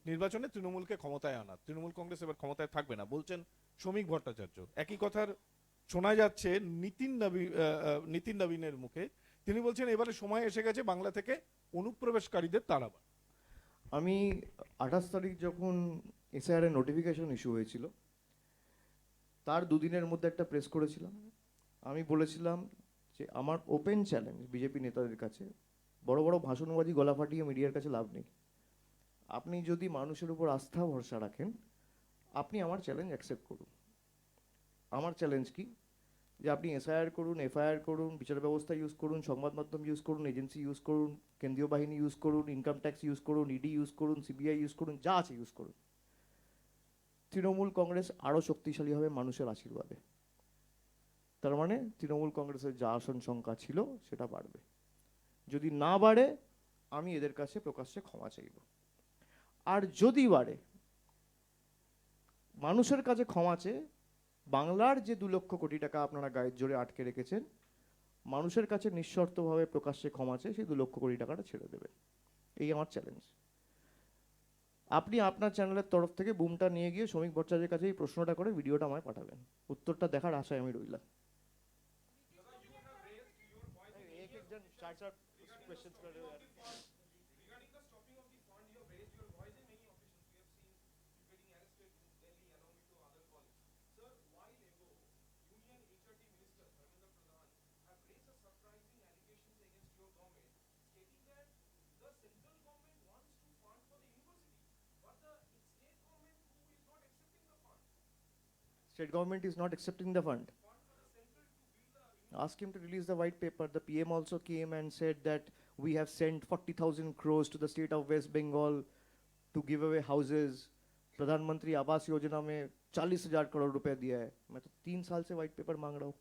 নির্বাচনে তৃণমূলকে ক্ষমতায় আনা, তৃণমূল কংগ্রেস এবার ক্ষমতায় থাকবে না, বলছেন শ্রমিক ভট্টাচার্য। একই কথার শোনা যাচ্ছে নিতিন নবীনের মুখে, তিনি বলছেন এবারে সময় এসে গেছে বাংলা থেকে অনুপ্রবেশকারীদের তাড়াবার। আমি 28 তারিখ যখন SIR এর নোটিফিকেশন ইস্যু হয়েছিল, তার 2 দিনের মধ্যে একটা প্রেস করেছিলাম। আমি বলেছিলাম যে আমার ওপেন চ্যালেঞ্জ বিজেপি নেতাদের কাছে, বড় বড় ভাষণবাজি গলা ফাটিয়ে মিডিয়ার কাছে লাভ নেই। আপনি যদি মানুষের উপর আস্থা ভরসা রাখেন, আপনি আমার চ্যালেঞ্জ অ্যাকসেপ্ট করুন। আমার চ্যালেঞ্জ কি? যে আপনি SIR করুন, FIR করুন, বিচার ব্যবস্থা ইউজ করুন, সংবাদ মাধ্যম ইউজ করুন, এজেন্সি ইউজ করুন, কেন্দ্রীয় বাহিনী ইউজ করুন, ইনকাম ট্যাক্স ইউজ করুন, ED ইউজ করুন, CBI ইউজ করুন, যা আছে ইউজ করুন। তৃণমূল কংগ্রেস আরও শক্তিশালী হবে মানুষের আশীর্বাদে। তার মানে তৃণমূল কংগ্রেসের যা আসন সংখ্যা ছিল সেটা বাড়বে। যদি না বাড়ে, আমি এদের কাছে প্রকাশ্যে ক্ষমা চাইব। আর যদি বাড়ে, মানুষের কাছে ক্ষমা চেয়ে বাংলার যে 2 লক্ষ কোটি টাকা আপনারা গায়ের জোরে আটকে রেখেছেন, মানুষের কাছে নিঃশর্তভাবে প্রকাশ্যে ক্ষমা চেয়ে সেই 2 লক্ষ কোটি টাকাটা ছেড়ে দেবেন। এই আমার চ্যালেঞ্জ। আপনি আপনার চ্যানেলের তরফ থেকে বুমটা নিয়ে গিয়ে শ্রমিক ভট্টাচার্যের কাছে এই প্রশ্নটা করে ভিডিওটা আমায় পাঠাবেন। উত্তরটা দেখার আশায় আমি রইলাম। State government is not accepting the fund. Ask him to release the white paper. The PM also came and said that we have sent 40,000 crores to the state of West Bengal to give away houses. प्रधानमंत्री आवास योजना में 40,000 करोड़ रुपए दिया है. मैं तो 3 साल से व्हाइट पेपर मांग रहा हूँ.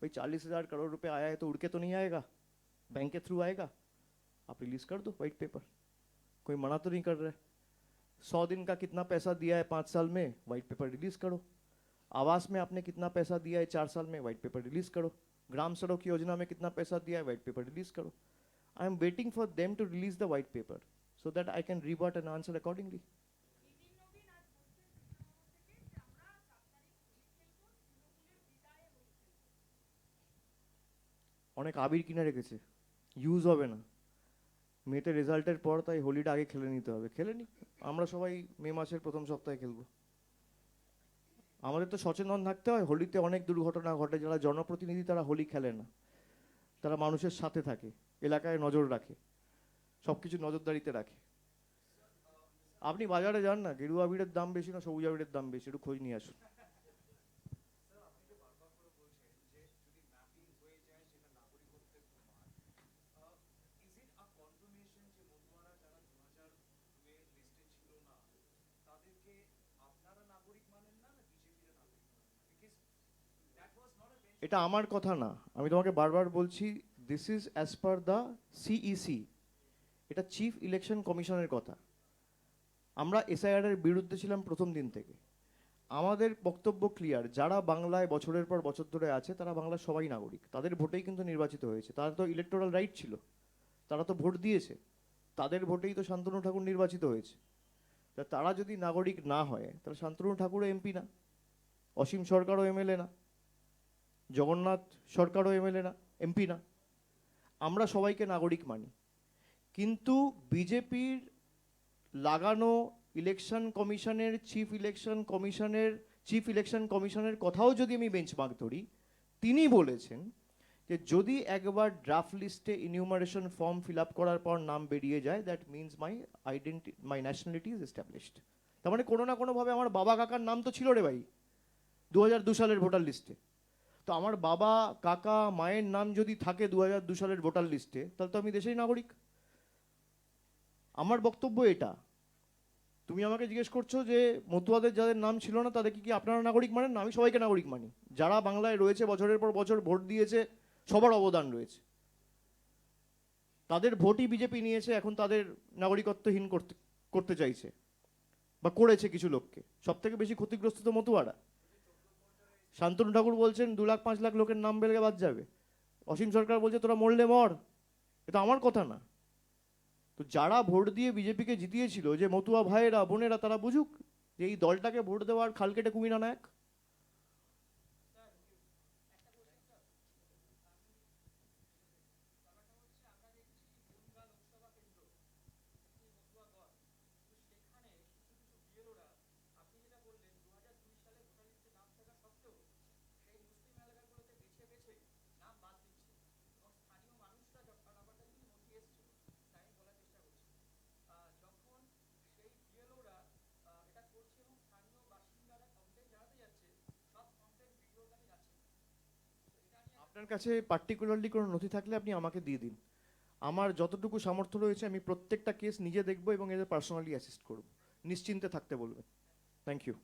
भाई 40,000 करोड़ रुपए आया है तो उड़ के तो नहीं आएगा, बैंक के थ्रू आएगा. आप रिलीज कर दो व्हाइट पेपर, कोई मना तो नहीं कर रहा है. 100 दिन का कितना पैसा दिया है 5 साल में, व्हाइट पेपर रिलीज करो. आवास में आपने कितना पैसा दिया है 4 साल में, व्हाइट पेपर रिलीज करो. ग्राम सड़क योजना में कितना पैसा दिया है, व्हाइट पेपर रिलीज करो. I am waiting for them to release the white paper so that I can revert and answer accordingly. অনেক আবির কিনে রেখেছে, ইউজ হবে না. মেতে রেজাল্টের পর তাই হোলিটা আগে খেলে নিতে হবে. খেলে নি, আমরা সবাই মে মাসের প্রথম সপ্তাহে খেলবো. আমাদের তো সচেতন থাকতে হয়. হোলিতে অনেক দুর্ঘটনা ঘটে. যারা জনপ্রতিনিধি তারা হোলি খেলে না, তারা মানুষের সাথে থাকে, এলাকায় নজর রাখে, সব কিছু নজরদারিতে রাখে. আপনি বাজারে যান না, গেরুয়া আবিরের দাম বেশি না সবুজ আবিরের দাম বেশি, একটু খোঁজ নিয়ে আসুন. এটা আমার কথা না, আমি তোমাকে বারবার বলছি, this is as per the CEC, এটা চিফ ইলেকশন কমিশনের কথা. আমরা এসআইআর এর বিরুদ্ধে ছিলাম প্রথম দিন থেকে. আমাদের বক্তব্য ক্লিয়ার, যারা বাংলায় বছরের পর বছর ধরে আছে তারা বাংলার সবাই নাগরিক. তাদের ভোটেই কিন্তু নির্বাচিত হয়েছে. তারা তো ইলেকটোরাল রাইট ছিল, তারা তো ভোট দিয়েছে, তাদের ভোটেই তো শান্তনু ঠাকুর নির্বাচিত হয়েছে. তা তারা যদি নাগরিক না হয় তাহলে শান্তনু ঠাকুরও এমপি না, অসীম সরকারও এমএলএ না, জগন্নাথ সরকারও এমএলএ না, এমপি না. আমরা সবাইকে নাগরিক মানি. কিন্তু বিজেপির লাগানো ইলেকশন কমিশনের চিফ ইলেকশন কমিশনের কথাও যদি আমি বেঞ্চমার্ক ধরি, তিনি বলেছেন যে যদি একবার ড্রাফট লিস্টে ইনিউমারেশন ফর্ম ফিল আপ করার পর নাম বেরিয়ে যায়, that means my nationality is established. তার মানে কোনো না কোনোভাবে আমার বাবা কাকার নাম তো ছিল রে ভাই 2002 সালের ভোটার লিস্টে. তো আমার বাবা কাকা মায়ের নাম যদি থাকে 2002 সালের ভোটার লিস্টে, তাহলে তো আমি দেশের নাগরিক. আমার বক্তব্য এটা. তুমি আমাকে জিজ্ঞেস করছো যে মতুয়াদের যাদের নাম ছিল না তাদেরকে কি আপনারা নাগরিক মানেন না? আমি সবাইকে নাগরিক মানি. যারা বাংলায় রয়েছে বছরের পর বছর ভোট দিয়েছে, সবার অবদান রয়েছে. তাদের ভোটই বিজেপি নিয়েছে, এখন তাদের নাগরিকত্বহীন করতে চাইছে বা করেছে কিছু লোককে. সব থেকে বেশি ক্ষতিগ্রস্ত তো মতুয়ারা. শান্তনু ঠাকুর বলছেন 2 লাখ 5 লাখ লোকের নাম বেরগে বাদ যাবে. অসীম সরকার বলছে তোরা মরলে মর. এটা আমার কথা না. তো যারা ভোট দিয়ে বিজেপিকে জিতিয়েছিল, যে মতুয়া ভাইয়েরা বোনেরা, তারা বুঝুক যে এই দলটাকে ভোট দেওয়ার খাল কেটে কুমির আনা এক. আপনার কাছে পার্টিকুলারলি কোনো নথি থাকলে আপনি আমাকে দিয়ে দিন. আমার যতটুকু সামর্থ্য রয়েছে আমি প্রত্যেকটা কেস নিজে দেখব এবং এদের পার্সোনালি অ্যাসিস্ট করব. নিশ্চিন্তে থাকতে বলবেন. Thank you.